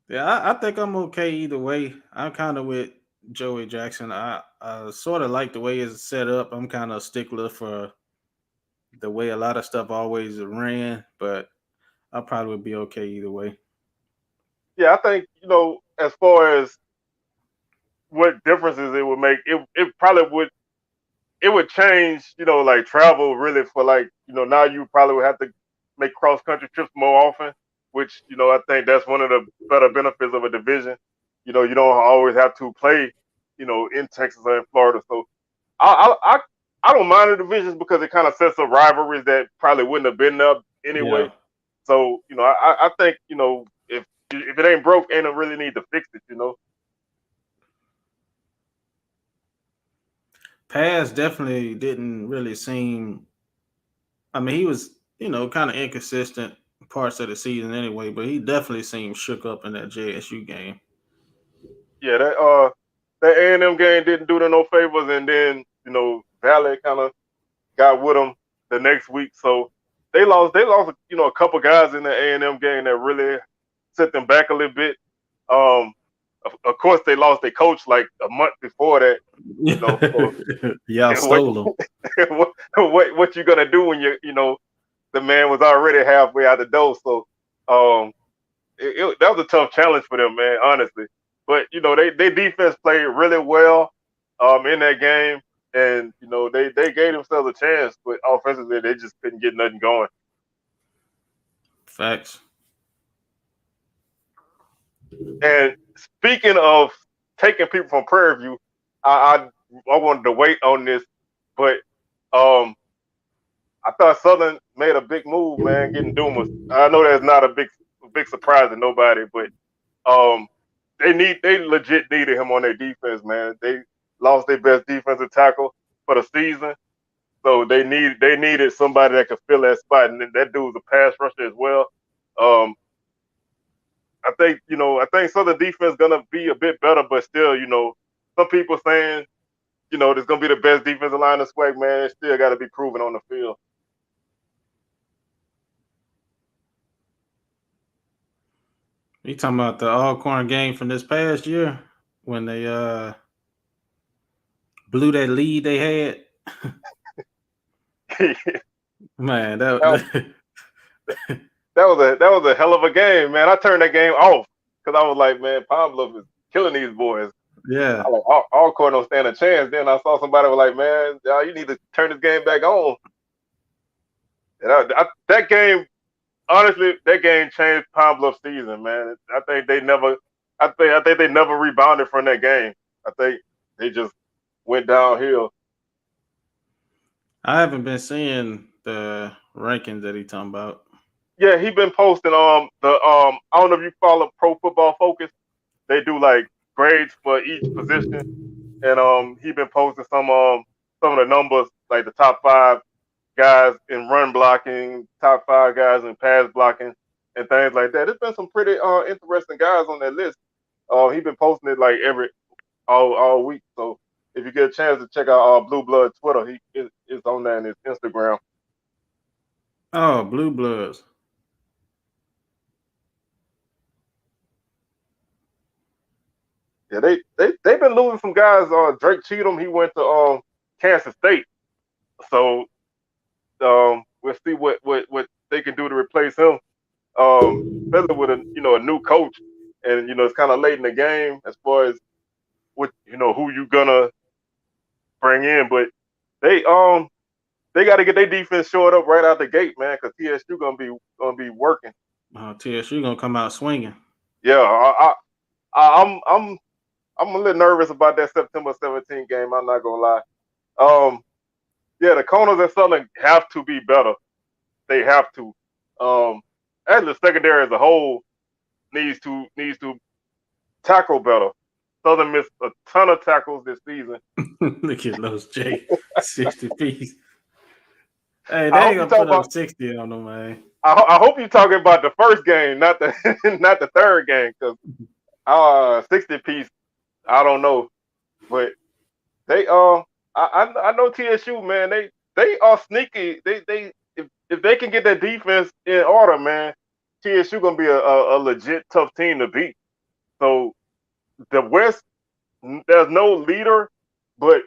S2: Yeah, I think I'm okay either way. I'm kind of with Joey Jackson. I sort of like the way it's set up. I'm kind of a stickler for the way a lot of stuff always ran, but I probably would be okay either way.
S1: Yeah, I think as far as what differences it would make, it probably would change, like travel really for like, now you probably would have to make cross country trips more often, which, I think that's one of the better benefits of a division. You don't always have to play, in Texas or in Florida. So I don't mind the divisions because it kind of sets up rivalries that probably wouldn't have been there anyway.
S2: Yeah.
S1: So, I think, if it ain't broke, ain't no really need to fix it.
S2: Paz definitely didn't really seem. I mean, he was, kind of inconsistent parts of the season anyway, but he definitely seemed shook up in that JSU game.
S1: Yeah, that A&M game didn't do them no favors, and then Valley kind of got with them the next week. So they lost a couple guys in the A&M game that really set them back a little bit. Of course they lost their coach like a month before that. So
S2: Y'all
S1: what
S2: stole him.
S1: what you gonna do when the man was already halfway out the door? So um, that was a tough challenge for them, man, honestly. But they defense played really well in that game, and they gave themselves a chance, but offensively they just couldn't get nothing going.
S2: Facts.
S1: And speaking of taking people from Prairie View, I wanted to wait on this, but I thought Southern made a big move, man, getting Dumas. I know that's not a big surprise to nobody, but um, they legit needed him on their defense, man. They lost their best defensive tackle for the season, so they needed somebody that could fill that spot, and that dude's a pass rusher as well. Um, I think Southern defense gonna be a bit better, but still, some people saying, there's gonna be the best defensive line in SWAC, man. It still got to be proven on the field.
S2: You talking about the Alcorn game from this past year when they blew that lead they had? Man,
S1: that, that was a hell of a game, man. I turned that game off because I was like, man, Pablo is killing these boys.
S2: yeah.
S1: I like Alcorn don't stand a chance. Then I saw somebody was like, man, you need to turn this game back on. And that game, honestly, that game changed Pine Bluff season, man. I think they never rebounded from that game. I think they just went downhill.
S2: I haven't been seeing the rankings that he talking about.
S1: Yeah, he been posting I don't know if you follow Pro Football Focus. They do like grades for each position, and he been posting some of the numbers, like the top 5 guys in run blocking, top 5 guys in pass blocking, and things like that. There's been some pretty interesting guys on that list. He been posting it like all week. So if you get a chance to check out Blue Blood Twitter, he is on there in his Instagram.
S2: Oh, Blue Bloods.
S1: Yeah, they've been losing some guys. Drake Cheatham, he went to Kansas State, so we'll see what they can do to replace him. Especially with a new coach, and it's kind of late in the game as far as what who you gonna bring in, but they got to get their defense shored up right out the gate, man, because TSU gonna be working.
S2: TSU gonna come out swinging.
S1: Yeah, I'm a little nervous about that September 17th game. I'm not gonna lie. Yeah, the corners at Southern have to be better. They have to. Actually, the secondary as a whole needs to tackle better. Southern missed a ton of tackles this season.
S2: Look at those J 60 piece. Hey, they ain't gonna put up 60 on them, man.
S1: I hope you're talking about the first game, not the not the third game, because 60 piece, I don't know, but they I know TSU, man. They are sneaky. They if they can get their defense in order, man, TSU gonna be a legit tough team to beat. So the West, there's no leader, but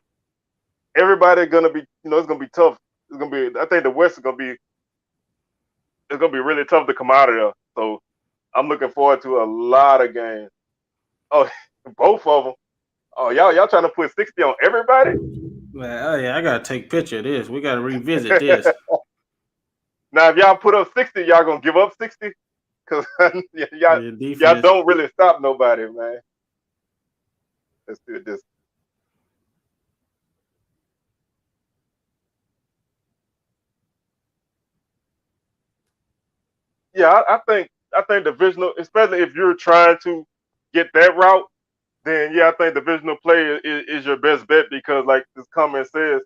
S1: everybody gonna be, it's gonna be tough. It's gonna be. I think the West is gonna be. It's gonna be really tough to come out of there. So I'm looking forward to a lot of games. Oh, both of them. Oh, y'all trying to put 60 on everybody?
S2: Man, oh yeah, I gotta take a picture of this. We gotta revisit this.
S1: Now, if y'all put up 60, y'all gonna give up 60? Cause y'all don't really stop nobody, man. Let's do this. Yeah, I think divisional, especially if you're trying to get that route, then yeah, I think divisional play is your best bet, because like this comment says,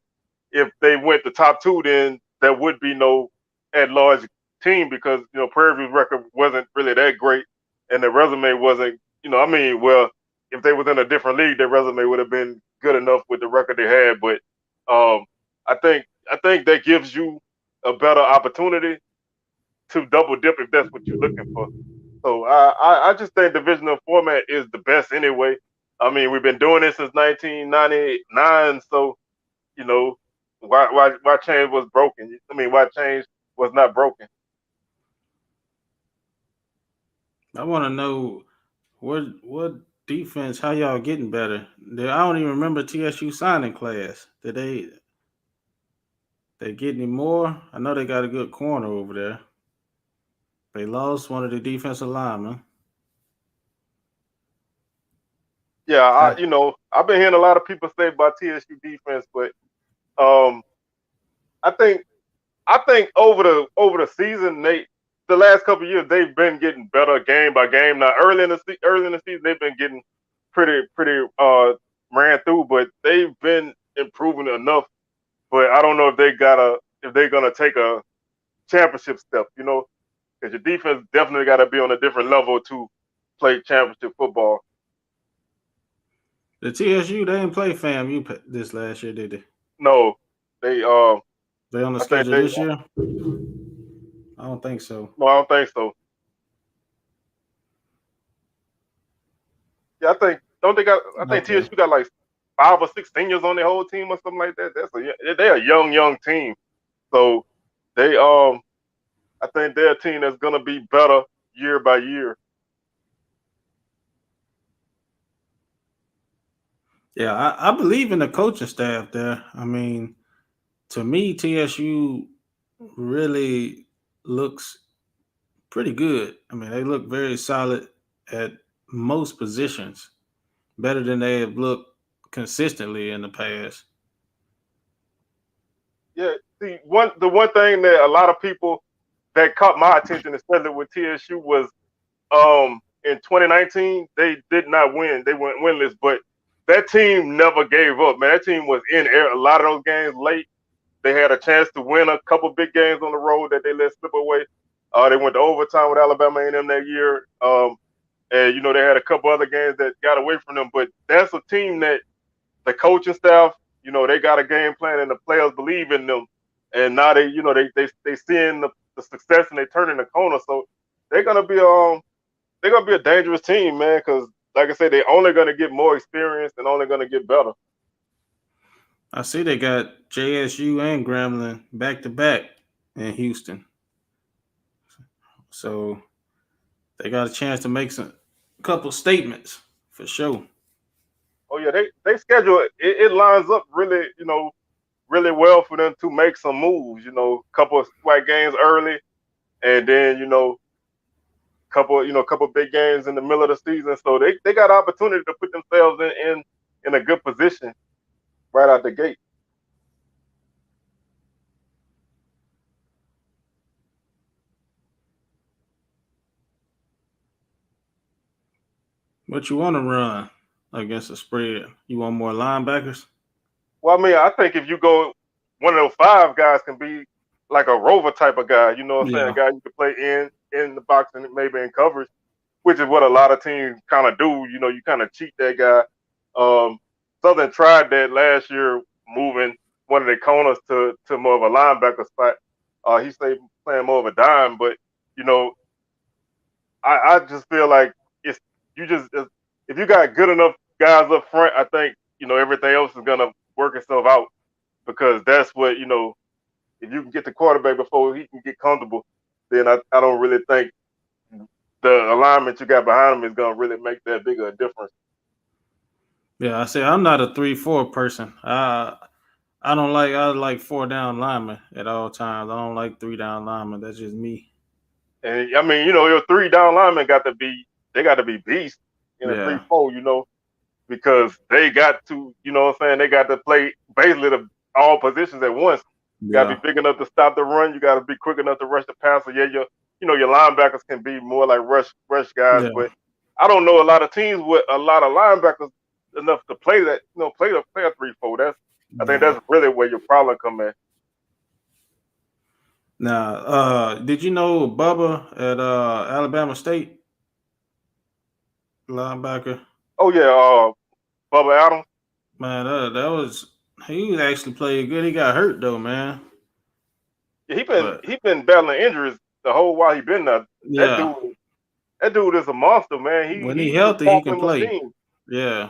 S1: if they went the top 2, then there would be no at-large team, because Prairie View's record wasn't really that great, and their resume wasn't. Well, if they was in a different league, their resume would have been good enough with the record they had. But I think that gives you a better opportunity to double dip if that's what you're looking for. So I just think divisional format is the best anyway. I mean, we've been doing this since 1999, so why change was broken? I mean, why change was not broken?
S2: I want to know what defense, how y'all getting better. I don't even remember TSU signing class. Did they get any more? I know they got a good corner over there. They lost one of the defensive linemen.
S1: Yeah, I've been hearing a lot of people say about TSU defense, but I think over the season, the last couple of years they've been getting better game by game. Now early in the season they've been getting pretty ran through, but they've been improving enough. But I don't know if they're gonna take a championship step, because your defense definitely got to be on a different level to play championship football.
S2: The TSU, they didn't play FAMU this last year, did they?
S1: No, they
S2: They on the
S1: I think
S2: schedule
S1: they
S2: this year? I don't think so.
S1: no, I don't think so. Yeah, I think don't they got I think
S2: Okay.
S1: TSU got like 5 or 6 seniors on their whole team or something like that. They're a young team. So they I think they're a team that's gonna be better year by year.
S2: Yeah, I believe in the coaching staff there. I mean, to me, TSU really looks pretty good. I mean, they look very solid at most positions, better than they have looked consistently in the past.
S1: Yeah, see the one thing that a lot of people that caught my attention, especially with TSU, was in 2019 they did not win. They went winless, but that team never gave up. Man, that team was in air a lot of those games late. They had a chance to win a couple big games on the road that they let slip away. They went to overtime with Alabama A&M that year, and they had a couple other games that got away from them. But that's a team that the coaching staff, they got a game plan and the players believe in them. And now they seeing the success and they turning the corner. So they're gonna be they're gonna be a dangerous team, man. Because like I said, they're only gonna get more experience and only gonna get better.
S2: I see they got JSU and Grambling back to back in Houston, so they got a chance to make some couple statements for sure.
S1: Oh yeah, they schedule it lines up really, really well for them to make some moves. Couple of SWAC games early, and then couple big games in the middle of the season. So they got opportunity to put themselves in a good position right out the gate.
S2: What you want to run against the spread? You want more linebackers?
S1: Well, I mean, I think if you go, one of those five guys can be like a rover type of guy. You know what I'm saying? A
S2: Yeah,
S1: guy you can play in the box and maybe in coverage, which is what a lot of teams kind of do. You kind of cheat that guy. Southern tried that last year, moving one of their corners to more of a linebacker spot. He stayed playing more of a dime, but you know, I just feel like it's you just if you got good enough guys up front, I think everything else is gonna work itself out because that's what if you can get the quarterback before he can get comfortable, then I don't really think the alignment you got behind him is gonna really make that big of a difference.
S2: yeah. I say I'm not a 3-4 person. I like 4 down linemen at all times. I don't like 3 down linemen. That's just me.
S1: And I mean, your 3 down linemen got to be beasts in a three
S2: Yeah,
S1: four, because they got to, what I'm saying, they got to play basically all positions at once. Got to
S2: yeah,
S1: be big enough to stop the run. You got to be quick enough to rush the passer. Yeah, your linebackers can be more like rush guys,
S2: yeah,
S1: but I don't know a lot of teams with a lot of linebackers enough to play that, play a 3-4. I think
S2: yeah.
S1: that's really where your problem come in.
S2: Now, did you know Bubba at Alabama State linebacker?
S1: Oh yeah, Bubba Adams.
S2: Man, that was he was actually played good. He got hurt though, man.
S1: Yeah,
S2: But
S1: he been battling injuries the whole while he been there. That
S2: yeah,
S1: dude that dude is a monster, man.
S2: when he
S1: He's a
S2: healthy, he can
S1: tackling
S2: play.
S1: machine.
S2: Yeah,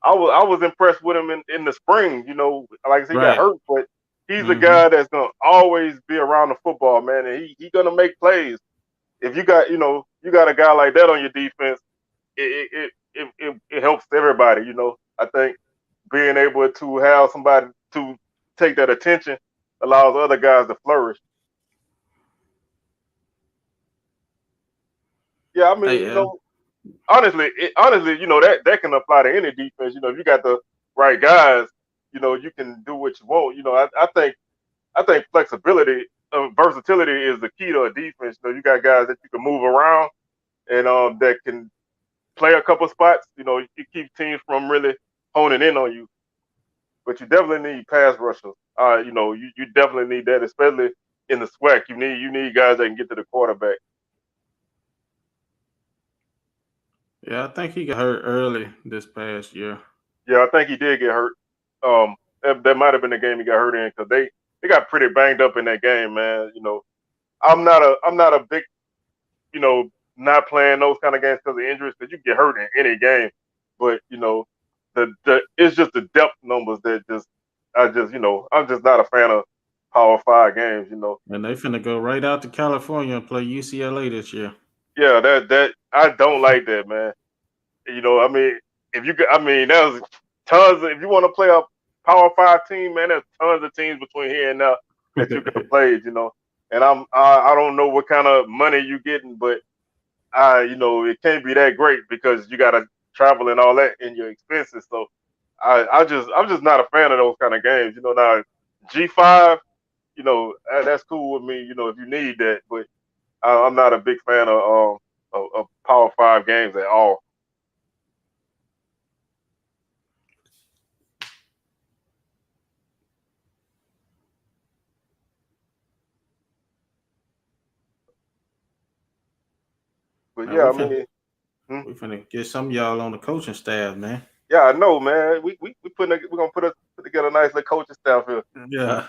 S1: I was impressed with him in the spring. Like I said, he got
S2: right.
S1: hurt, but he's a
S2: Mm-hmm.
S1: guy that's gonna always be around the football, man, and he gonna make plays. If you got a guy like that on your defense, it helps everybody. I think being able to have somebody to take that attention allows other guys to flourish. Yeah, I mean,
S2: Hey,
S1: honestly, that can apply to any defense. If you got the right guys, you can do what you want. I think flexibility, versatility is the key to a defense. You got guys that you can move around and that can play a couple spots. It keeps teams from really honing in on you. But you definitely need pass rushers. You definitely need that, especially in the SWAC. You need guys that can get to the quarterback.
S2: Yeah, I think he got hurt early this past year.
S1: Yeah, I think he did get hurt. That might have been the game he got hurt in because they got pretty banged up in that game, man. I'm not a big, not playing those kind of games because of injuries because you get hurt in any game. But the it's just the depth numbers that I'm just not a fan of Power Five games.
S2: And they finna go right out to California and play UCLA this year.
S1: Yeah, that I don't like that, man. I mean, if you could, I mean, there's tons. If you want to play a Power Five team, man, there's tons of teams between here and now that you could have played. And I don't know what kind of money you getting, but it can't be that great because you got to travel and all that in your expenses. So I'm just not a fan of those kind of games. Now G5, that's cool with me. If you need that, but I'm not a big fan of Power Five games at all. But
S2: Man,
S1: yeah, I mean, hmm,
S2: we finna get some of y'all on the coaching staff, man.
S1: yeah, I know, man. We're gonna put together a nice little coaching staff here.
S2: Yeah.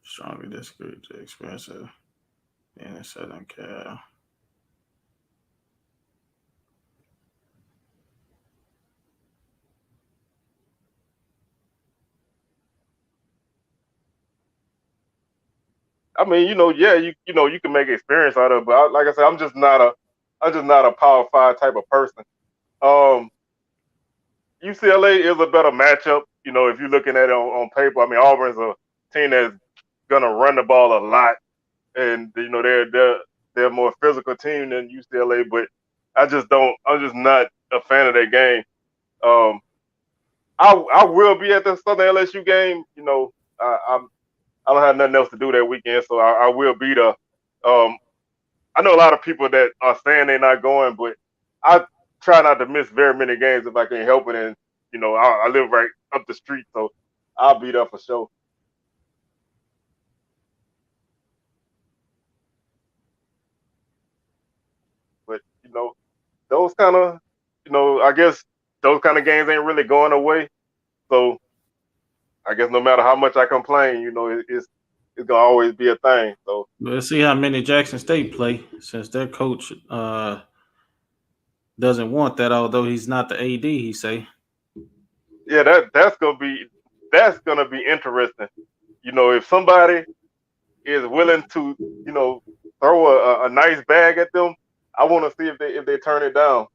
S2: Strongly disagree to expensive in Southern Cal.
S1: I mean, yeah, you can make experience out of it, but like I said, I'm just not a Power Five type of person. Um, UCLA is a better matchup. If you're looking at it on paper. I mean, Auburn's a team that's gonna run the ball a lot, and they're a more physical team than UCLA. But I'm just not a fan of that game. Um, I will be at the Southern LSU game. I don't have nothing else to do that weekend, so I will be there. Um, I know a lot of people that are saying they're not going, but I try not to miss very many games if I can help it. And I live right up the street, so I'll be there for sure. But those kind of, I guess those kind of games ain't really going away. So I guess no matter how much I complain, it's gonna always be a thing. So
S2: Let's see how many Jackson State play since their coach doesn't want that, although he's not the AD, he say.
S1: yeah, that's gonna be interesting. If somebody is willing to, you know, throw a nice bag at them, I want to see if they turn it down.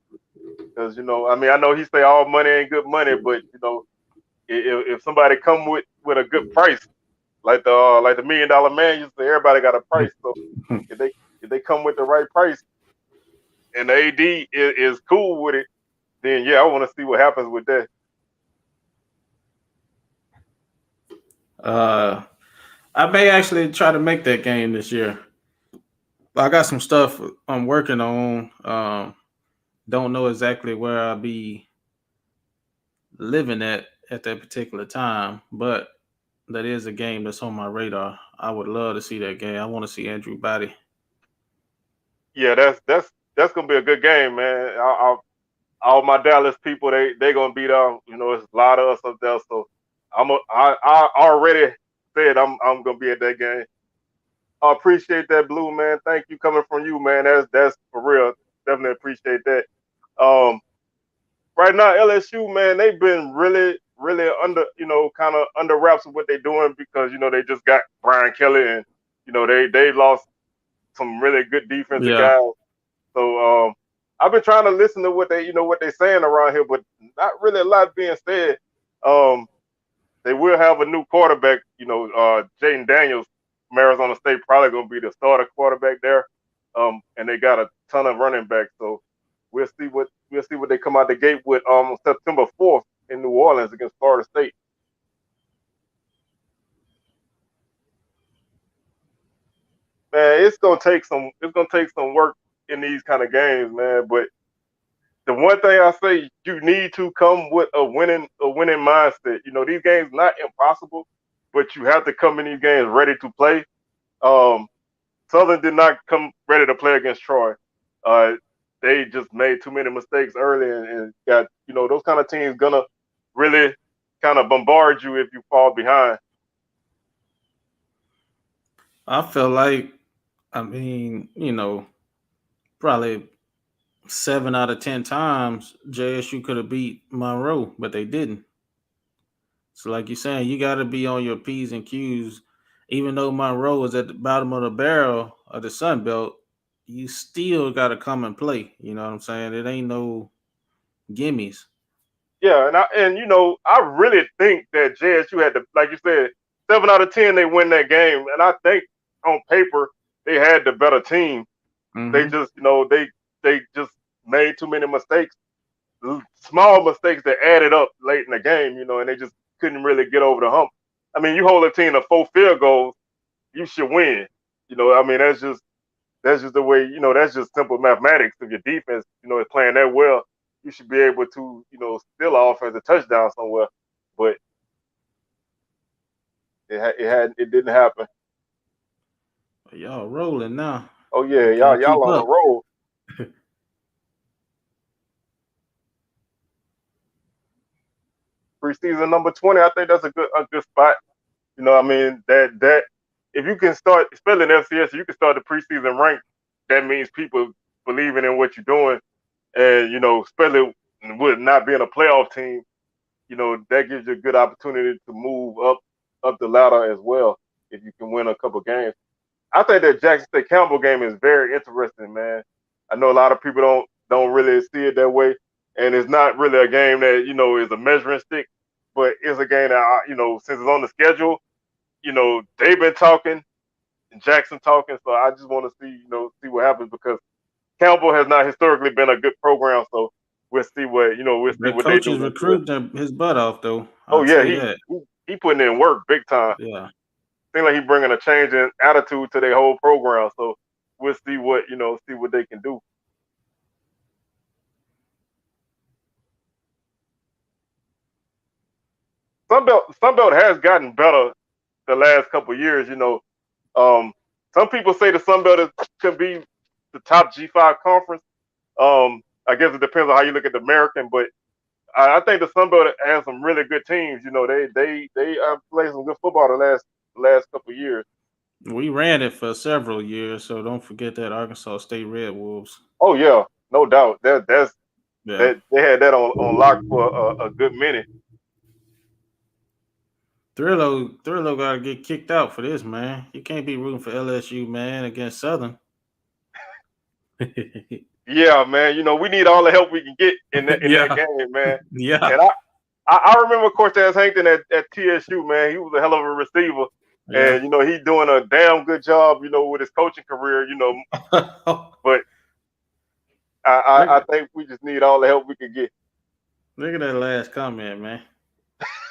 S1: Because I mean, I know he say all money ain't good money, but if somebody come with a good price, like the $1 million man used to say, everybody got a price. So if they come with the right price and the AD is cool with it, then yeah, I want to see what happens with that.
S2: Uh, I may actually try to make that game this year. I got some stuff I'm working on. Don't know exactly where I'll be living at that particular time, but that is a game that's on my radar. I would love to see that game. I want to see Andrew Body.
S1: Yeah, that's gonna be a good game, man. All my Dallas people, they gonna be there. It's a lot of us up there, so I already said I'm gonna be at that game. I appreciate that, Blue, man. Thank you coming from you, man. That's for real. Definitely appreciate that. Um, right now, LSU, man, they've been really, really kind of under wraps with what they're doing because they just got Brian Kelly and they lost some really good defensive
S2: Yeah.
S1: guys. So I've been trying to listen to what they're saying around here, but not really a lot being said. Um, they will have a new quarterback. Jaden Daniels from Arizona State probably going to be the starter quarterback there. And they got a ton of running backs. So we'll see what they come out the gate with September 4th in New Orleans against Florida State. Man, it's gonna take some work in these kind of games, man. But the one thing I say, you need to come with a winning mindset. These games not impossible, but you have to come in these games ready to play. Um, Southern did not come ready to play against Troy. Uh, they just made too many mistakes early and got those kind of teams gonna really kind of bombard you if you fall behind.
S2: I feel like, probably 7 out of 10 times JSU could have beat Monroe, but they didn't. So, like you're saying, you got to be on your P's and Q's. Even though Monroe is at the bottom of the barrel of the Sun Belt, you still got to come and play. You know what I'm saying? It ain't no gimmies.
S1: Yeah, and I really think that JSU had to, like you said, 7 out of 10 they win that game, and I think on paper they had the better team. They
S2: Mm-hmm.
S1: just they just made too many mistakes, small mistakes that added up late in the game, and they just couldn't really get over the hump. I mean, you hold a team to 4 field goals, you should win. I mean that's just the way. That's just simple mathematics. If your defense, is playing that well, you should be able to, steal an offensive touchdown somewhere. But it didn't happen.
S2: Y'all rolling now.
S1: Oh yeah,
S2: I
S1: y'all
S2: can't
S1: y'all
S2: keep
S1: on a
S2: up.
S1: roll. Preseason number 20, I think that's a good spot. I mean that if you can start, especially in FCS, you can start the preseason rank. That means people believing in what you're doing, and especially with not being a playoff team, that gives you a good opportunity to move up the ladder as well if you can win a couple games. I think that Jackson State Campbell game is very interesting, man. I know a lot of people don't really see it that way, and it's not really a game that is a measuring stick, but it's a game that since it's on the schedule, they've been talking, and Jackson talking, so I just want to see what happens because Campbell has not historically been a good program, so we'll see
S2: The
S1: what they
S2: coach
S1: do
S2: is
S1: this year.
S2: recruiting his butt off, though.
S1: Oh
S2: I'll
S1: yeah,
S2: tell you
S1: he
S2: that.
S1: he, he putting in work big time.
S2: Yeah.
S1: Seems like he bringing a change in attitude to their whole program. So we'll see what they can do. Sunbelt has gotten better the last couple of years. Um, some people say the Sunbelt could be the top G5 conference. I guess it depends on how you look at the American, but I think the Sunbelt has some really good teams. They played some good football the last couple of years.
S2: We ran it for several years, so don't forget that Arkansas State Red Wolves.
S1: Oh yeah, no doubt.
S2: Yeah.
S1: That they had that on lock for a good minute.
S2: Thrillo got to get kicked out for this, man. You can't be rooting for LSU, man, against Southern.
S1: Yeah, man. We need all the help we can get in that
S2: Yeah.
S1: game, man.
S2: Yeah.
S1: And I remember Cortez Hankton at TSU, man. He was a hell of a receiver,
S2: Yeah.
S1: and he's doing a damn good job, with his coaching career. But I
S2: look,
S1: think we just need all the help we can get.
S2: look at that last comment, man.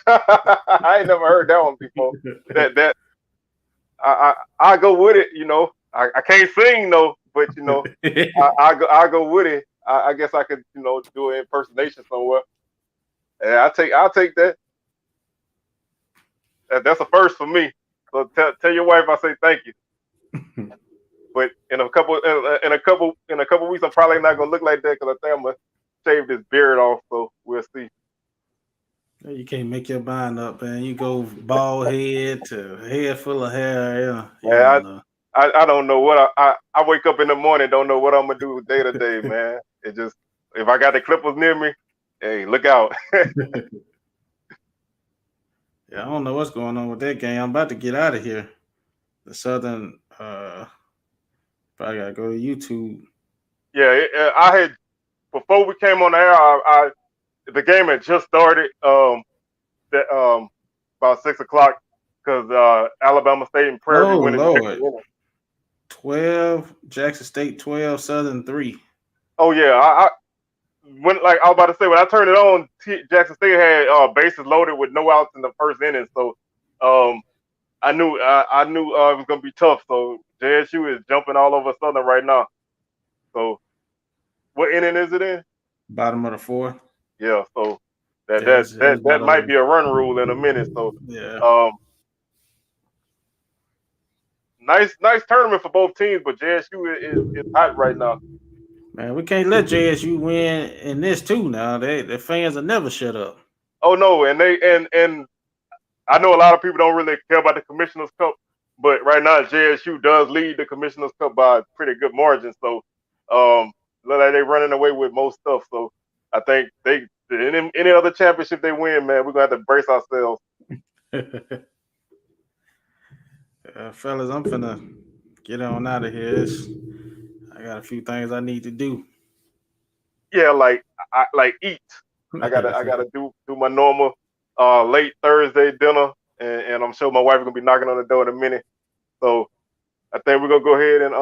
S1: I ain't never heard that one before. That I go with it. I can't sing though, but I go with it. I guess I could do an impersonation somewhere. And I'll take that. That's a first for me. So tell your wife I say thank you. But in a couple weeks, I'm probably not gonna look like that because I think I'm gonna shave this beard off. So we'll see.
S2: You can't make your mind up, man. You go bald head to head full of hair. Yeah, you don't
S1: Man,
S2: know.
S1: I don't know what I wake up in the morning, don't know what I'm gonna do day to day, man. It just if I got the Clippers near me, hey, look out.
S2: Yeah, I don't know what's going on with that game. I'm about to get out of here. The Southern, probably gotta go to YouTube.
S1: Yeah, I had before we came on the air. The game had just started. That about 6 o'clock because Alabama State and Prairie View
S2: Oh
S1: went into extra
S2: Lord,
S1: innings.
S2: 12 Jackson State, 12 Southern 3.
S1: Oh yeah, like I was about to say when I turned it on, Jackson State had bases loaded with no outs in the first inning, so um, I knew it was gonna be tough. So JSU is jumping all over Southern right now. So what inning is it in?
S2: Bottom of the fourth.
S1: Yeah, so that
S2: Yeah,
S1: that
S2: it's
S1: that
S2: about
S1: that might
S2: over.
S1: be a run rule in a minute. So
S2: Yeah.
S1: um, nice tournament for both teams, but JSU is hot right now.
S2: Man, we can't let JSU win in this too. Now the fans will never shut up.
S1: Oh no, and and I know a lot of people don't really care about the Commissioner's Cup, but right now JSU does lead the Commissioner's Cup by a pretty good margin. So look like they're running away with most stuff. So I think they any other championship they win, man, we're gonna have to brace ourselves.
S2: Fellas, I'm finna get on out of here. I got a few things I need to do.
S1: Yeah, like I eat. I gotta do my normal late Thursday dinner, and I'm sure my wife is gonna be knocking on the door in a minute. So I think we're gonna go ahead and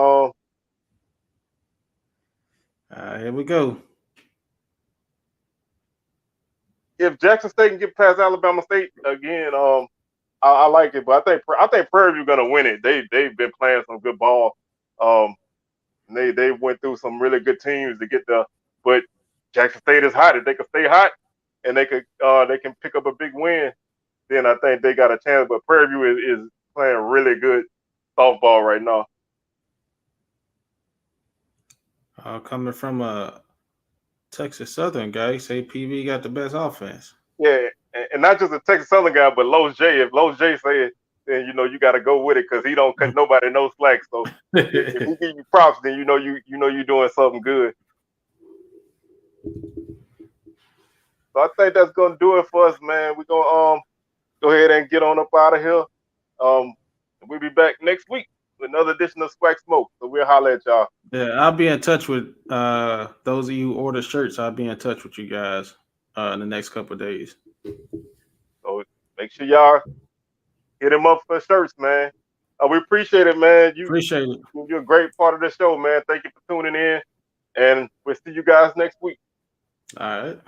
S2: Here we go.
S1: if Jackson State can get past Alabama State again, I like it, but I think Prairie View gonna win it. They've been playing some good ball. And they went through some really good teams to get there, but Jackson State is hot. If they can stay hot and they can pick up a big win, then I think they got a chance. But Prairie View is playing really good softball right now.
S2: Coming from a Texas Southern guy, say PV got the best offense.
S1: Yeah, and not just a Texas Southern guy, but Los J. If Los J say it, then you got to go with it because he don't cut nobody no slack. So if he give you props, then you know you're doing something good. So I think that's gonna do it for us, man. We're gonna go ahead and get on up out of here. We'll be back next week with another edition of SWAC Smoke. So we'll holler at y'all.
S2: Yeah, I'll be in touch with those of you who order shirts. I'll be in touch with you guys in the next couple of days.
S1: So make sure y'all hit him up for shirts, man. We appreciate it, man.
S2: Appreciate it.
S1: You're a great part of the show, man. Thank you for tuning in, and we'll see you guys next week.
S2: All right.